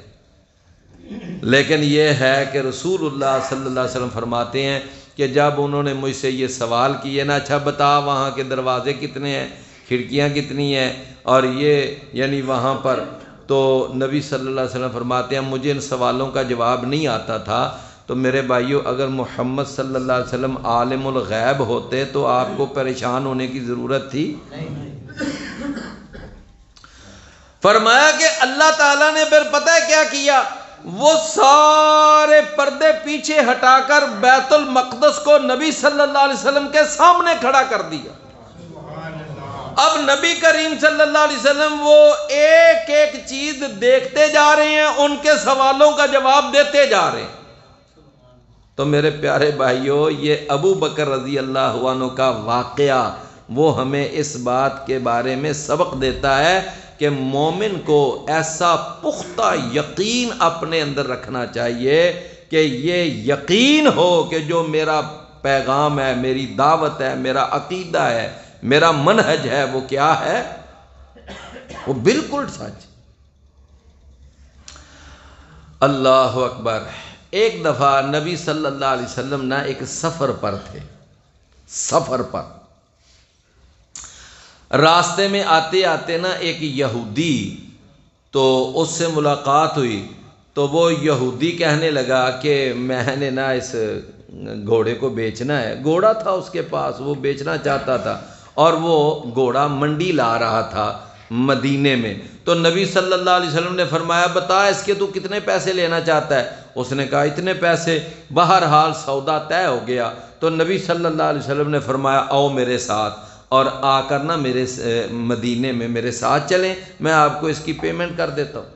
لیکن یہ ہے کہ رسول اللہ صلی اللہ علیہ وسلم فرماتے ہیں کہ جب انہوں نے مجھ سے یہ سوال کیے نا، اچھا بتا وہاں کے دروازے کتنے ہیں، کھڑکیاں کتنی ہیں، اور یہ یعنی وہاں پر، تو نبی صلی اللہ علیہ وسلم فرماتے ہیں مجھے ان سوالوں کا جواب نہیں آتا تھا، تو میرے بھائیو اگر محمد صلی اللہ علیہ وسلم عالم الغیب ہوتے تو آپ کو پریشان ہونے کی ضرورت تھی؟ فرمایا کہ اللہ تعالیٰ نے پھر پتہ ہے کیا کیا، وہ سارے پردے پیچھے ہٹا کر بیت المقدس کو نبی صلی اللہ علیہ وسلم کے سامنے کھڑا کر دیا۔ اب نبی کریم صلی اللہ علیہ وسلم وہ ایک ایک چیز دیکھتے جا رہے ہیں، ان کے سوالوں کا جواب دیتے جا رہے ہیں۔ تو میرے پیارے بھائیوں، یہ ابو بکر رضی اللہ عنہ کا واقعہ وہ ہمیں اس بات کے بارے میں سبق دیتا ہے کہ مومن کو ایسا پختہ یقین اپنے اندر رکھنا چاہیے کہ یہ یقین ہو کہ جو میرا پیغام ہے، میری دعوت ہے، میرا عقیدہ ہے، میرا منہج ہے، وہ کیا ہے؟ وہ بالکل سچ۔ اللہ اکبر۔ ایک دفعہ نبی صلی اللہ علیہ وسلم نا ایک سفر پر تھے، سفر پر راستے میں آتے آتے نا ایک یہودی، تو اس سے ملاقات ہوئی، تو وہ یہودی کہنے لگا کہ میں نے نا اس گھوڑے کو بیچنا ہے، گھوڑا تھا اس کے پاس، وہ بیچنا چاہتا تھا، اور وہ گھوڑا منڈی لا رہا تھا مدینے میں۔ تو نبی صلی اللہ علیہ وسلم نے فرمایا بتا اس کے تو کتنے پیسے لینا چاہتا ہے؟ اس نے کہا اتنے پیسے۔ بہرحال سودا طے ہو گیا، تو نبی صلی اللہ علیہ وسلم نے فرمایا آؤ میرے ساتھ، اور آ کر نا میرے مدینے میں میرے ساتھ چلیں، میں آپ کو اس کی پیمنٹ کر دیتا ہوں۔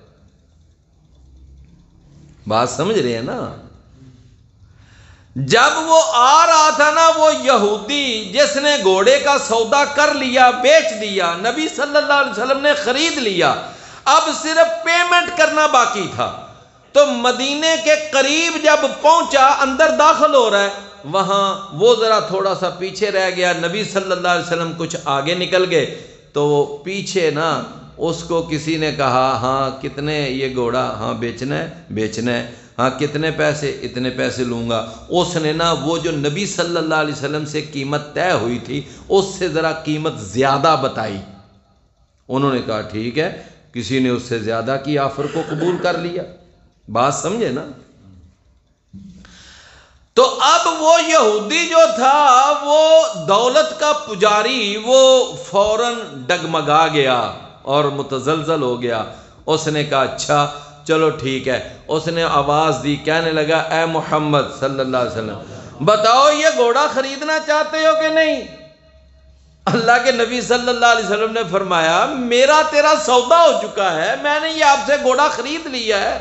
بات سمجھ رہے ہیں نا؟ جب وہ آ رہا تھا نا وہ یہودی جس نے گھوڑے کا سودا کر لیا، بیچ دیا، نبی صلی اللہ علیہ وسلم نے خرید لیا، اب صرف پیمنٹ کرنا باقی تھا، تو مدینے کے قریب جب پہنچا، اندر داخل ہو رہا ہے، وہاں وہ ذرا تھوڑا سا پیچھے رہ گیا، نبی صلی اللہ علیہ وسلم کچھ آگے نکل گئے، تو وہ پیچھے نا اس کو کسی نے کہا ہاں کتنے یہ گھوڑا؟ ہاں بیچنا ہے، بیچنا ہے، ہاں کتنے پیسے؟ اتنے پیسے لوں گا۔ اس نے نا وہ جو نبی صلی اللہ علیہ وسلم سے قیمت طے ہوئی تھی اس سے ذرا قیمت زیادہ بتائی۔ انہوں نے کہا ٹھیک ہے، کسی نے اس سے زیادہ کی آفر کو قبول کر لیا۔ بات سمجھے نا؟ تو اب وہ یہودی جو تھا وہ دولت کا پجاری، وہ فوراً ڈگمگا گیا اور متزلزل ہو گیا۔ اس نے کہا اچھا چلو ٹھیک ہے، اس نے آواز دی، کہنے لگا اے محمد صلی اللہ علیہ وسلم بتاؤ یہ گھوڑا خریدنا چاہتے ہو کہ نہیں؟ اللہ کے نبی صلی اللہ علیہ وسلم نے فرمایا میرا تیرا سودا ہو چکا ہے، میں نے یہ آپ سے گھوڑا خرید لیا ہے،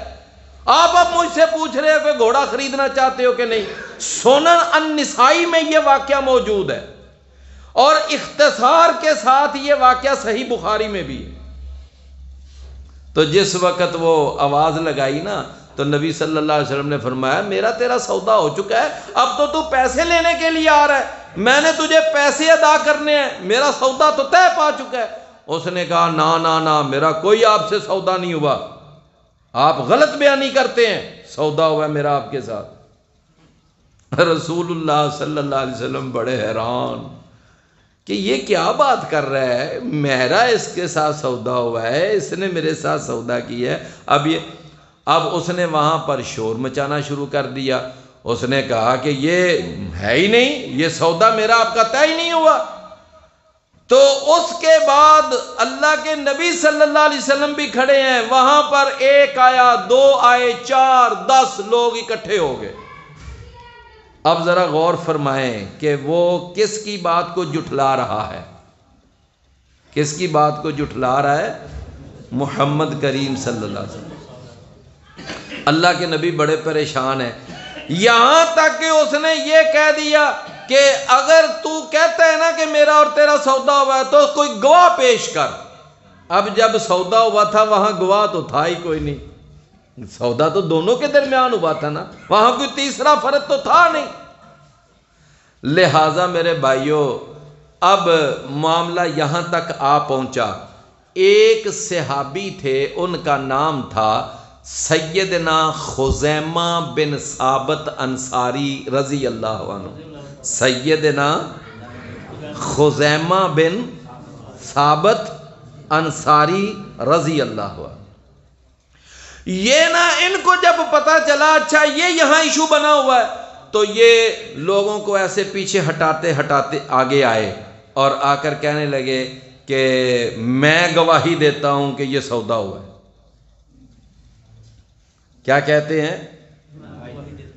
آپ اب مجھ سے پوچھ رہے ہو کہ گھوڑا خریدنا چاہتے ہو کہ نہیں۔ سنن النسائی میں یہ واقعہ موجود ہے، اور اختصار کے ساتھ یہ واقعہ صحیح بخاری میں بھی ہے۔ تو جس وقت وہ آواز لگائی نا تو نبی صلی اللہ علیہ وسلم نے فرمایا میرا تیرا سودا ہو چکا ہے، اب تو پیسے لینے کے لیے آ رہا ہے، میں نے تجھے پیسے ادا کرنے ہیں، میرا سودا تو طے پا چکا ہے۔ اس نے کہا نا میرا کوئی آپ سے سودا نہیں ہوا، آپ غلط بیانی کرتے ہیں، سودا ہوا ہے میرا آپ کے ساتھ۔ رسول اللہ صلی اللہ علیہ وسلم بڑے حیران کہ یہ کیا بات کر رہا ہے، میرا اس کے ساتھ سودا ہوا ہے، اس نے میرے ساتھ سودا کیا ہے۔ اب اس نے وہاں پر شور مچانا شروع کر دیا، اس نے کہا کہ یہ ہے ہی نہیں، یہ سودا میرا آپ کا طے ہی نہیں ہوا۔ تو اس کے بعد اللہ کے نبی صلی اللہ علیہ وسلم بھی کھڑے ہیں، وہاں پر ایک آیا، دو آئے، 4 10 لوگ اکٹھے ہو گئے۔ اب ذرا غور فرمائیں کہ وہ کس کی بات کو جھٹلا رہا ہے، کس کی بات کو جھٹلا رہا ہے؟ محمد کریم صلی اللہ علیہ وسلم۔ اللہ کے نبی بڑے پریشان ہیں، یہاں تک کہ اس نے یہ کہہ دیا کہ اگر تو کہتا ہے نا کہ میرا اور تیرا سودا ہوا ہے تو کوئی گواہ پیش کر۔ اب جب سودا ہوا تھا وہاں گواہ تو تھا ہی کوئی نہیں، سودا تو دونوں کے درمیان ہوا تھا نا، وہاں کوئی تیسرا فرد تو تھا نہیں۔ لہٰذا میرے بھائیوں اب معاملہ یہاں تک آ پہنچا، ایک صحابی تھے، ان کا نام تھا سیدنا خزیمہ بن ثابت انصاری رضی اللہ عنہ۔ سیدنا خزیمہ بن ثابت انصاری رضی اللہ عنہ، یہ نا ان کو جب پتا چلا اچھا یہ یہاں ایشو بنا ہوا ہے تو یہ لوگوں کو ایسے پیچھے ہٹاتے ہٹاتے آگے آئے اور آ کر کہنے لگے کہ میں گواہی دیتا ہوں کہ یہ سودا ہوا ہے۔ کیا کہتے ہیں؟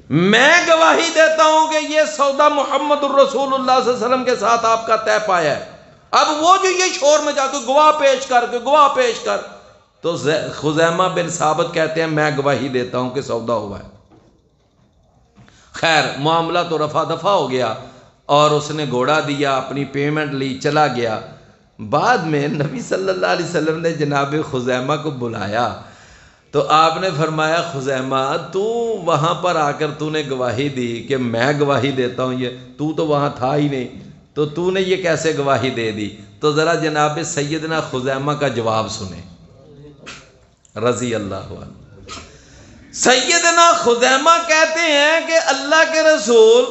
میں گواہی دیتا ہوں کہ یہ سودا محمد الرسول اللہ صلی اللہ علیہ وسلم کے ساتھ آپ کا طے پایا ہے۔ اب وہ جو یہ شور میں جا کے گواہ پیش کر، تو خزیمہ بن ثابت کہتے ہیں میں گواہی دیتا ہوں کہ سودا ہوا ہے۔ خیر معاملہ تو رفع دفع ہو گیا اور اس نے گھوڑا دیا، اپنی پیمنٹ لی، چلا گیا۔ بعد میں نبی صلی اللہ علیہ وسلم نے جناب خزیمہ کو بلایا تو آپ نے فرمایا خزیمہ تو وہاں پر آ کر تو نے گواہی دی کہ میں گواہی دیتا ہوں، یہ تو وہاں تھا ہی نہیں، تو نے یہ کیسے گواہی دے دی؟ تو ذرا جناب سیدنا خزیمہ کا جواب سنیں رضی اللہ عنہ۔ سیدنا خزیمہ کہتے ہیں کہ اللہ کے رسول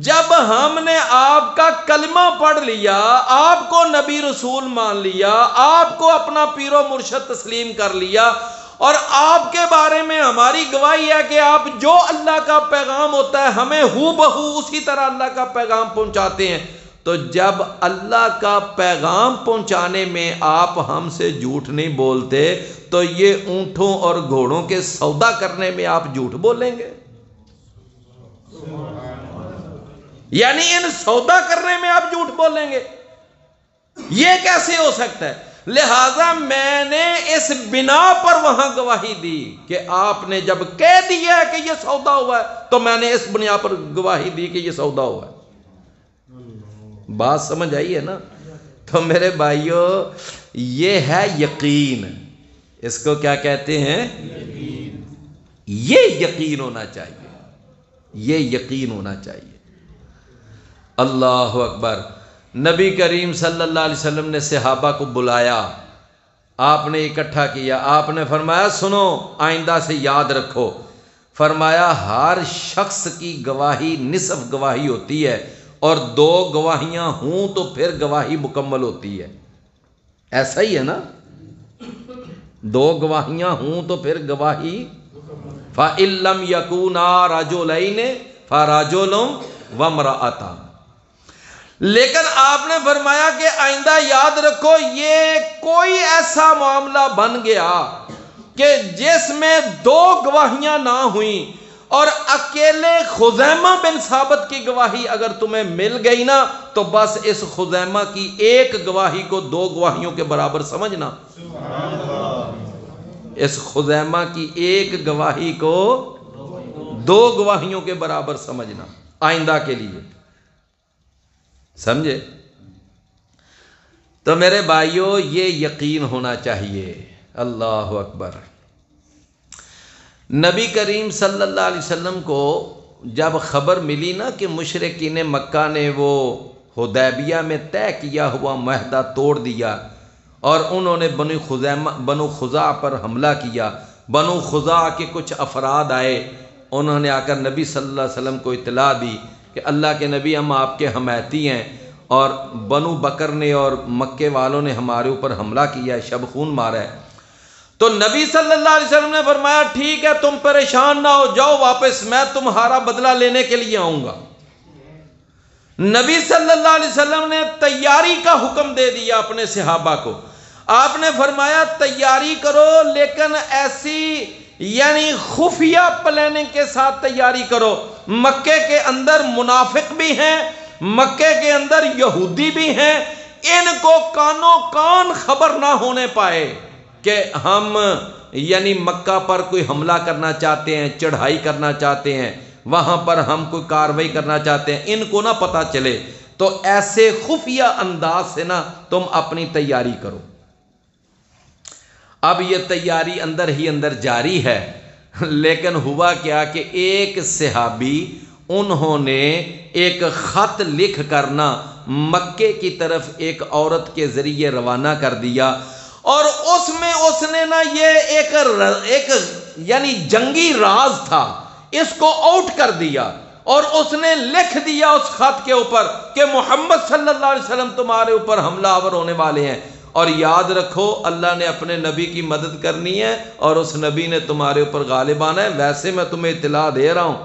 جب ہم نے آپ کا کلمہ پڑھ لیا، آپ کو نبی رسول مان لیا، آپ کو اپنا پیر و مرشد تسلیم کر لیا، اور آپ کے بارے میں ہماری گواہی ہے کہ آپ جو اللہ کا پیغام ہوتا ہے ہمیں ہو بہو اسی طرح اللہ کا پیغام پہنچاتے ہیں، تو جب اللہ کا پیغام پہنچانے میں آپ ہم سے جھوٹ نہیں بولتے تو یہ اونٹوں اور گھوڑوں کے سودا کرنے میں آپ جھوٹ بولیں گے؟ یعنی ان سودا کرنے میں آپ جھوٹ بولیں گے؟ یہ کیسے ہو سکتا ہے؟ لہٰذا میں نے اس بنا پر وہاں گواہی دی کہ آپ نے جب کہہ دیا کہ یہ سودا ہوا ہے تو میں نے اس بنا پر گواہی دی کہ یہ سودا ہوا ہے۔ بات سمجھ آئی ہے نا؟ تو میرے بھائیوں یہ ہے یقین، اس کو کیا کہتے ہیں؟ یہ یقین ہونا چاہیے، یہ یقین ہونا چاہیے۔ اللہ اکبر۔ نبی کریم صلی اللہ علیہ وسلم نے صحابہ کو بلایا، آپ نے اکٹھا کیا، آپ نے فرمایا سنو آئندہ سے یاد رکھو، فرمایا ہر شخص کی گواہی نصف گواہی ہوتی ہے اور 2 گواہیاں ہوں تو پھر گواہی مکمل ہوتی ہے۔ ایسا ہی ہے نا؟ 2 گواہیاں ہوں تو پھر گواہی فَإِن لَّمْ يَكُونَا رَجُلَيْنِ فَرَجُلٌ وَامْرَأَتَانِ۔ لیکن آپ نے فرمایا کہ آئندہ یاد رکھو یہ کوئی ایسا معاملہ بن گیا، کہ جس میں 2 گواہیاں نہ ہوئیں اور اکیلے خزیمہ بن ثابت کی گواہی اگر تمہیں مل گئی نا تو بس اس خزیمہ کی 1 گواہی کو 2 گواہیوں کے برابر سمجھنا. اس خزیمہ کی 1 گواہی کو 2 گواہیوں کے برابر سمجھنا آئندہ کے لیے. سمجھے؟ تو میرے بھائیوں یہ یقین ہونا چاہیے. اللہ اکبر. نبی کریم صلی اللہ علیہ وسلم کو جب خبر ملی نا کہ مشرکین مکہ نے وہ حدیبیہ میں طے کیا ہوا معاہدہ توڑ دیا اور انہوں نے بنو خزاع پر حملہ کیا. بنو خزاع کے کچھ افراد آئے، انہوں نے آ کر نبی صلی اللہ علیہ وسلم کو اطلاع دی کہ اللہ کے نبی ہم آپ کے حمایتی ہیں اور بنو بکر نے اور مکے والوں نے ہمارے اوپر حملہ کیا ہے، شب خون مارا ہے. تو نبی صلی اللہ علیہ وسلم نے فرمایا ٹھیک ہے تم پریشان نہ ہو جاؤ واپس، میں تمہارا بدلہ لینے کے لیے آؤں گا. نبی صلی اللہ علیہ وسلم نے تیاری کا حکم دے دیا اپنے صحابہ کو. آپ نے فرمایا تیاری کرو لیکن ایسی یعنی خفیہ پلاننگ کے ساتھ تیاری کرو. مکے کے اندر منافق بھی ہیں، مکے کے اندر یہودی بھی ہیں، ان کو کانوں کان خبر نہ ہونے پائے کہ ہم یعنی مکہ پر کوئی حملہ کرنا چاہتے ہیں، چڑھائی کرنا چاہتے ہیں، وہاں پر ہم کوئی کاروائی کرنا چاہتے ہیں، ان کو نہ پتہ چلے. تو ایسے خفیہ انداز سے نہ تم اپنی تیاری کرو. اب یہ تیاری اندر ہی اندر جاری ہے، لیکن ہوا کیا کہ ایک صحابی انہوں نے ایک خط لکھ کرنا مکے کی طرف ایک عورت کے ذریعے روانہ کر دیا اور اس میں اس نے نا یہ ایک یعنی جنگی راز تھا، اس کو آؤٹ کر دیا اور اس نے لکھ دیا اس خط کے اوپر کہ محمد صلی اللہ علیہ وسلم تمہارے اوپر حملہ آور ہونے والے ہیں اور یاد رکھو اللہ نے اپنے نبی کی مدد کرنی ہے اور اس نبی نے تمہارے اوپر غالب آنا ہے، ویسے میں تمہیں اطلاع دے رہا ہوں.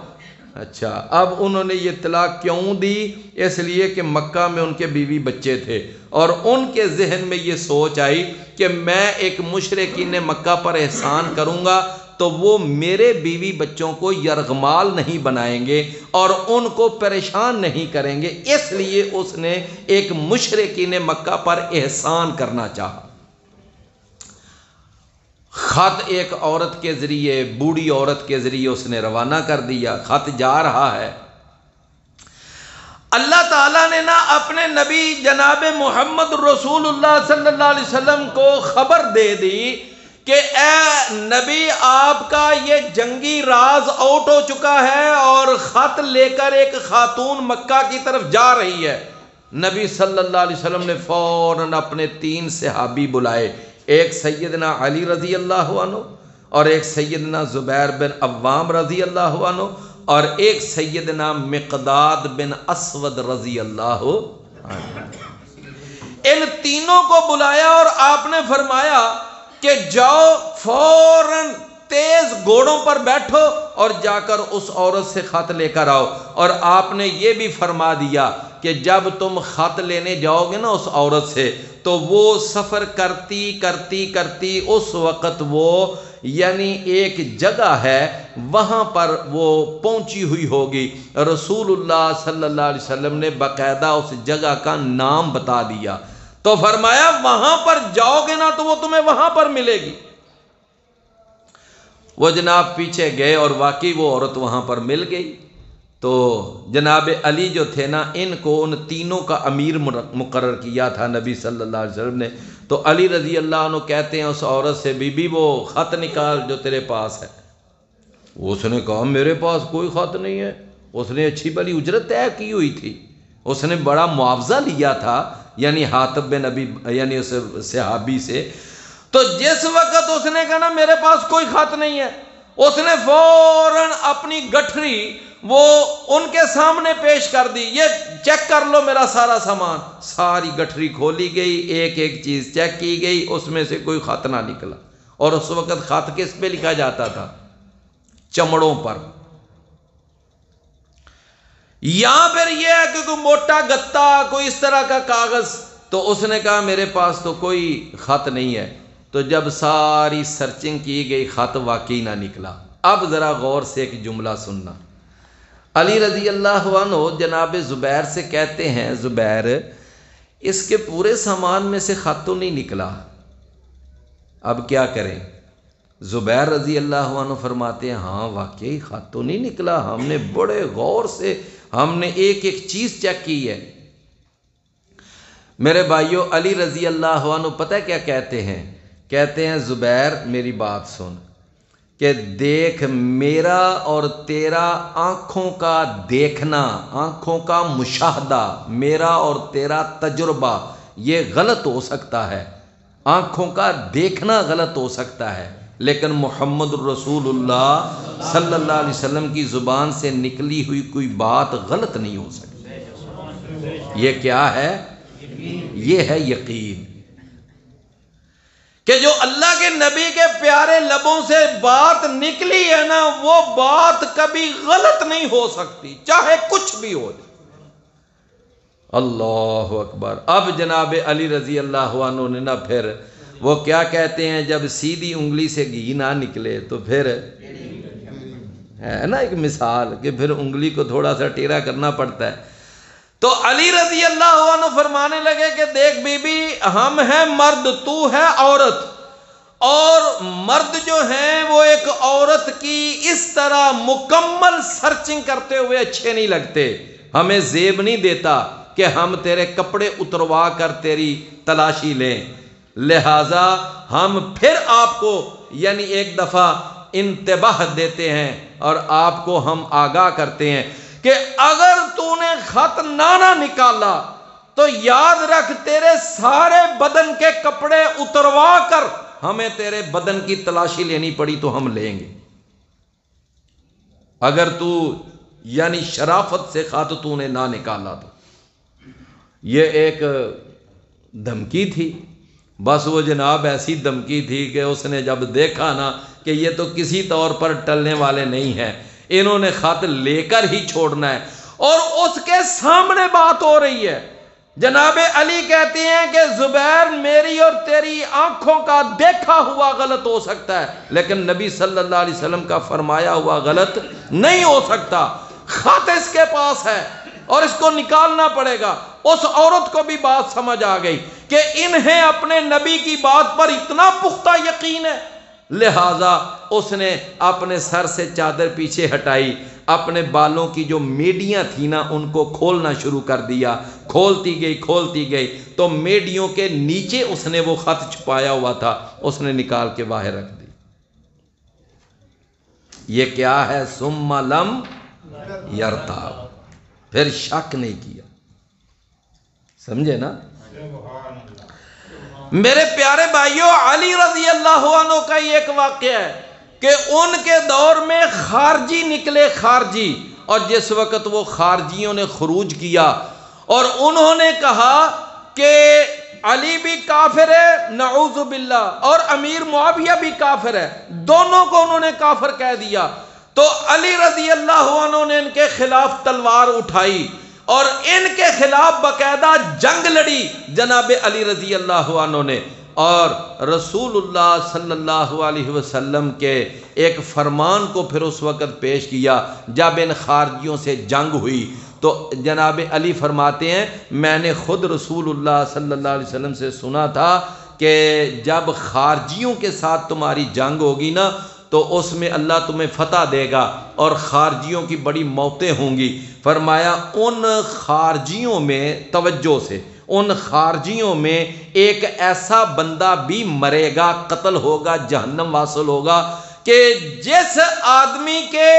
اچھا اب انہوں نے یہ اطلاع کیوں دی؟ اس لیے کہ مکہ میں ان کے بیوی بچے تھے اور ان کے ذہن میں یہ سوچ آئی کہ میں ایک مشرکین مکہ پر احسان کروں گا تو وہ میرے بیوی بچوں کو یرغمال نہیں بنائیں گے اور ان کو پریشان نہیں کریں گے، اس لیے اس نے ایک مشرکین مکہ پر احسان کرنا چاہا. خط ایک عورت کے ذریعے، بوڑھی عورت کے ذریعے اس نے روانہ کر دیا. خط جا رہا ہے. اللہ تعالیٰ نے نا اپنے نبی جناب محمد رسول اللہ صلی اللہ علیہ وسلم کو خبر دے دی کہ اے نبی آپ کا یہ جنگی راز آؤٹ ہو چکا ہے اور خط لے کر ایک خاتون مکہ کی طرف جا رہی ہے. نبی صلی اللہ علیہ وسلم نے فوراً اپنے 3 صحابی بلائے، ایک سیدنا علی رضی اللہ عنہ اور ایک سیدنا زبیر بن عوام رضی اللہ عنہ اور ایک سیدنا مقداد بن اسود رضی اللہ عنہ. ان تینوں کو بلایا اور آپ نے فرمایا کہ جاؤ فوراً تیز گھوڑوں پر بیٹھو اور جا کر اس عورت سے خط لے کر آؤ. اور آپ نے یہ بھی فرما دیا کہ جب تم خط لینے جاؤ گے نا اس عورت سے تو وہ سفر کرتی کرتی کرتی اس وقت وہ یعنی ایک جگہ ہے وہاں پر وہ پہنچی ہوئی ہوگی. رسول اللہ صلی اللہ علیہ وسلم نے باقاعدہ اس جگہ کا نام بتا دیا تو فرمایا وہاں پر جاؤ گے نا تو وہ تمہیں وہاں پر ملے گی. وہ جناب پیچھے گئے اور واقعی وہ عورت وہاں پر مل گئی. تو جناب علی جو تھے نا ان کو ان تینوں کا امیر مقرر کیا تھا نبی صلی اللہ علیہ وسلم نے. تو علی رضی اللہ عنہ کہتے ہیں اس عورت سے بی بی وہ خط نکال جو تیرے پاس ہے. اس نے کہا میرے پاس کوئی خط نہیں ہے. اس نے اچھی بھلی اجرت طے کی ہوئی تھی، اس نے بڑا معاوضہ لیا تھا یعنی حاتب بن ابی یعنی اس صحابی سے. تو جس وقت اس نے کہا نا میرے پاس کوئی خط نہیں ہے اس نے فوراً اپنی گٹھری وہ ان کے سامنے پیش کر دی، یہ چیک کر لو میرا سارا سامان. ساری گٹھری کھولی گئی، ایک ایک چیز چیک کی گئی، اس میں سے کوئی خط نہ نکلا. اور اس وقت خط کس پہ لکھا جاتا تھا؟ چمڑوں پر. یہاں پھر یہ ہے کہ کوئی موٹا گتا کوئی اس طرح کا کاغذ. تو اس نے کہا میرے پاس تو کوئی خط نہیں ہے. تو جب ساری سرچنگ کی گئی خط واقعی نہ نکلا۔ اب ذرا غور سے ایک جملہ سننا۔ علی رضی اللہ عنہ جناب زبیر سے کہتے ہیں، زبیر اس کے پورے سامان میں سے خط تو نہیں نکلا، اب کیا کریں؟ زبیر رضی اللہ عنہ فرماتے ہیں ہاں واقعی خط تو نہیں نکلا، ہم نے بڑے غور سے ہم نے ایک ایک چیز چیک کی ہے۔ میرے بھائیو، علی رضی اللہ عنہ پتہ کیا کہتے ہیں زبیر میری بات سن کہ دیکھ، میرا اور تیرا آنکھوں کا دیکھنا، آنکھوں کا مشاہدہ، میرا اور تیرا تجربہ یہ غلط ہو سکتا ہے، آنکھوں کا دیکھنا غلط ہو سکتا ہے، لیکن محمد رسول اللہ صلی اللہ علیہ وسلم کی زبان سے نکلی ہوئی کوئی بات غلط نہیں ہو سکتی۔ یہ کیا ہے؟ یہ ہے یقین کہ جو اللہ کے نبی کے پیارے لبوں سے بات نکلی ہے نا، وہ بات کبھی غلط نہیں ہو سکتی، چاہے کچھ بھی ہو جائے۔ اللہ اکبر۔ اب جناب علی رضی اللہ عنہ نے نا پھر وہ کیا کہتے ہیں، جب سیدھی انگلی سے گھی نہ نکلے تو پھر ہے نا ایک مثال کہ پھر انگلی کو تھوڑا سا ٹیڑھا کرنا پڑتا ہے۔ تو علی رضی اللہ عنہ فرمانے لگے کہ دیکھ بی بی، ہم ہیں مرد، تو ہے عورت، اور مرد جو ہیں وہ ایک عورت کی اس طرح مکمل سرچنگ کرتے ہوئے اچھے نہیں لگتے، ہمیں زیب نہیں دیتا کہ ہم تیرے کپڑے اتروا کر تیری تلاشی لیں، لہذا ہم پھر آپ کو یعنی ایک دفعہ انتباہ دیتے ہیں اور آپ کو ہم آگاہ کرتے ہیں کہ اگر تو نے خط نہ نکالا تو یاد رکھ تیرے سارے بدن کے کپڑے اتروا کر ہمیں تیرے بدن کی تلاشی لینی پڑی تو ہم لیں گے، اگر تو یعنی شرافت سے خط تو نے نہ نکالا تو۔ یہ ایک دھمکی تھی، بس وہ جناب ایسی دھمکی تھی کہ اس نے جب دیکھا نا کہ یہ تو کسی طور پر ٹلنے والے نہیں ہیں، انہوں نے خط لے کر ہی چھوڑنا ہے، اور اس کے سامنے بات ہو رہی ہے۔ جناب علی کہتے ہیں کہ زبیر، میری اور تیری آنکھوں کا دیکھا ہوا غلط ہو سکتا ہے، لیکن نبی صلی اللہ علیہ وسلم کا فرمایا ہوا غلط نہیں ہو سکتا۔ خط اس کے پاس ہے اور اس کو نکالنا پڑے گا۔ اس عورت کو بھی بات سمجھ آ گئی کہ انہیں اپنے نبی کی بات پر اتنا پختہ یقین ہے، لہذا اس نے اپنے سر سے چادر پیچھے ہٹائی، اپنے بالوں کی جو میڈیاں تھیں نا ان کو کھولنا شروع کر دیا، کھولتی گئی تو میڈیوں کے نیچے اس نے وہ خط چھپایا ہوا تھا اس نے نکال کے باہر رکھ دی۔ یہ کیا ہے؟ ثم لم یرتاب، پھر شک نہیں کیا، سمجھے نا؟ میرے پیارے بھائیوں، علی رضی اللہ عنہ کا یہ ایک واقعہ ہے کہ ان کے دور میں خارجی نکلے، خارجی، اور جس وقت وہ خارجیوں نے خروج کیا اور انہوں نے کہا کہ علی بھی کافر ہے نعوذ باللہ اور امیر معاویہ بھی کافر ہے، دونوں کو انہوں نے کافر کہہ دیا، تو علی رضی اللہ عنہ نے ان کے خلاف تلوار اٹھائی اور ان کے خلاف باقاعدہ جنگ لڑی جناب علی رضی اللہ عنہ نے، اور رسول اللہ صلی اللہ علیہ وسلم کے ایک فرمان کو پھر اس وقت پیش کیا جب ان خارجیوں سے جنگ ہوئی، تو جناب علی فرماتے ہیں میں نے خود رسول اللہ صلی اللہ علیہ وسلم سے سنا تھا کہ جب خارجیوں کے ساتھ تمہاری جنگ ہوگی نا تو اس میں اللہ تمہیں فتح دے گا اور خارجیوں کی بڑی موتیں ہوں گی۔ فرمایا ان خارجیوں میں، توجہ سے، ان خارجیوں میں ایک ایسا بندہ بھی مرے گا، قتل ہوگا، جہنم واصل ہوگا کہ جس آدمی کے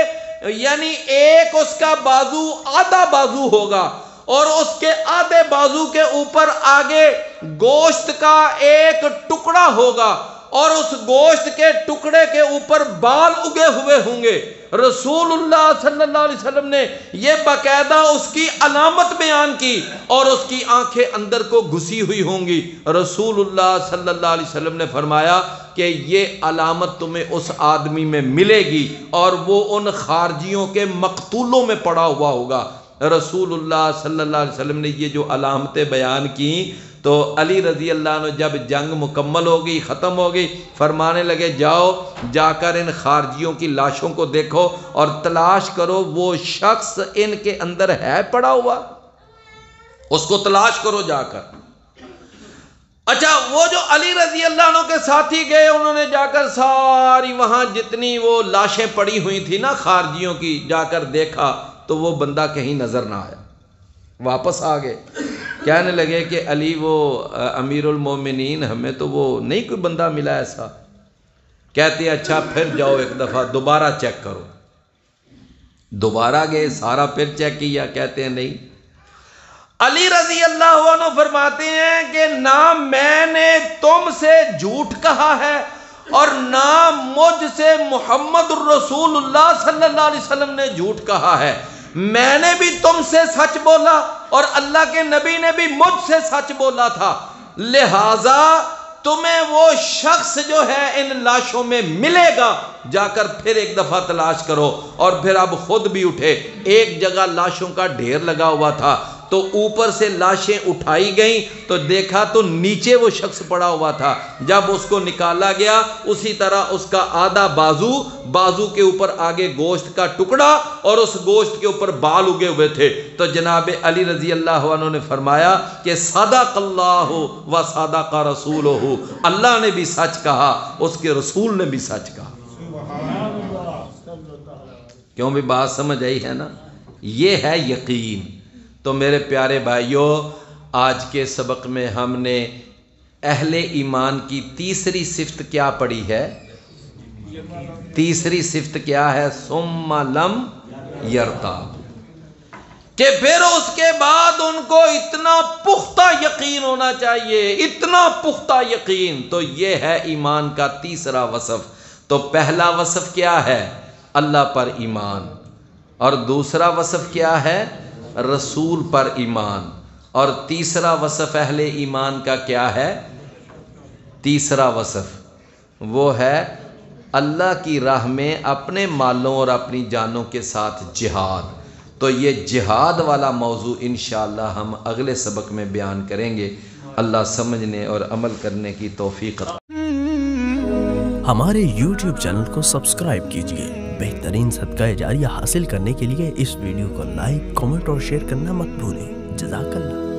یعنی ایک اس کا بازو آدھا بازو ہوگا اور اس کے آدھے بازو کے اوپر آگے گوشت کا ایک ٹکڑا ہوگا اور اس گوشت کے ٹکڑے کے اوپر بال اگے ہوئے ہوں گے۔ رسول اللہ صلی اللہ علیہ وسلم نے یہ باقاعدہ اس کی علامت بیان کی اور اس کی آنکھیں اندر کو گھسی ہوئی ہوں گی۔ رسول اللہ صلی اللہ علیہ وسلم نے فرمایا کہ یہ علامت تمہیں اس آدمی میں ملے گی اور وہ ان خارجیوں کے مقتولوں میں پڑا ہوا ہوگا۔ رسول اللہ صلی اللہ علیہ وسلم نے یہ جو علامتیں بیان کی تو علی رضی اللہ عنہ جب جنگ مکمل ہو گئی، ختم ہو گئی، فرمانے لگے جاؤ جا کر ان خارجیوں کی لاشوں کو دیکھو اور تلاش کرو وہ شخص ان کے اندر ہے پڑا ہوا، اس کو تلاش کرو جا کر۔ اچھا وہ جو علی رضی اللہ عنہ کے ساتھی گئے، انہوں نے جا کر ساری وہاں جتنی وہ لاشیں پڑی ہوئی تھی نا خارجیوں کی، جا کر دیکھا تو وہ بندہ کہیں نظر نہ آیا، واپس آ گئے، کہنے لگے کہ علی وہ امیر المومنین ہمیں تو وہ نہیں کوئی بندہ ملا ایسا۔ کہتے اچھا پھر جاؤ ایک دفعہ دوبارہ چیک کرو۔ دوبارہ گئے، سارا پھر چیک کیا، کہتے ہیں نہیں۔ علی رضی اللہ عنہ فرماتے ہیں کہ نہ میں نے تم سے جھوٹ کہا ہے اور نہ مجھ سے محمد الرسول اللہ صلی اللہ علیہ وسلم نے جھوٹ کہا ہے، میں نے بھی تم سے سچ بولا اور اللہ کے نبی نے بھی مجھ سے سچ بولا تھا، لہذا تمہیں وہ شخص جو ہے ان لاشوں میں ملے گا، جا کر پھر ایک دفعہ تلاش کرو۔ اور پھر اب خود بھی اٹھے، ایک جگہ لاشوں کا ڈھیر لگا ہوا تھا تو اوپر سے لاشیں اٹھائی گئیں تو دیکھا تو نیچے وہ شخص پڑا ہوا تھا، جب اس کو نکالا گیا اسی طرح اس کا آدھا بازو کے اوپر آگے گوشت کا ٹکڑا اور اس گوشت کے اوپر بال اگے ہوئے تھے۔ تو جناب علی رضی اللہ عنہ نے فرمایا کہ صدق اللہ و صدق رسولہ، اللہ نے بھی سچ کہا، اس کے رسول نے بھی سچ کہا۔ کیوں بھی بات سمجھ آئی ہے نا؟ یہ ہے یقین۔ تو میرے پیارے بھائیوں، آج کے سبق میں ہم نے اہل ایمان کی تیسری صفت کیا پڑھی ہے؟ تیسری صفت کیا ہے؟ ثم لم یرتاب، کہ پھر اس کے بعد ان کو اتنا پختہ یقین ہونا چاہیے، اتنا پختہ یقین۔ تو یہ ہے ایمان کا تیسرا وصف۔ تو پہلا وصف کیا ہے؟ اللہ پر ایمان، اور دوسرا وصف کیا ہے؟ رسول پر ایمان، اور تیسرا وصف اہل ایمان کا کیا ہے؟ تیسرا وصف وہ ہے اللہ کی راہ میں اپنے مالوں اور اپنی جانوں کے ساتھ جہاد۔ تو یہ جہاد والا موضوع انشاءاللہ ہم اگلے سبق میں بیان کریں گے۔ اللہ سمجھنے اور عمل کرنے کی توفیق عطا۔ ہمارے YouTube چینل کو سبسکرائب کیجئے۔ بہترین صدقہ جاریہ حاصل کرنے کے لیے اس ویڈیو کو لائک، کمنٹ اور شیئر کرنا مت بھولیں۔ جزاک اللہ۔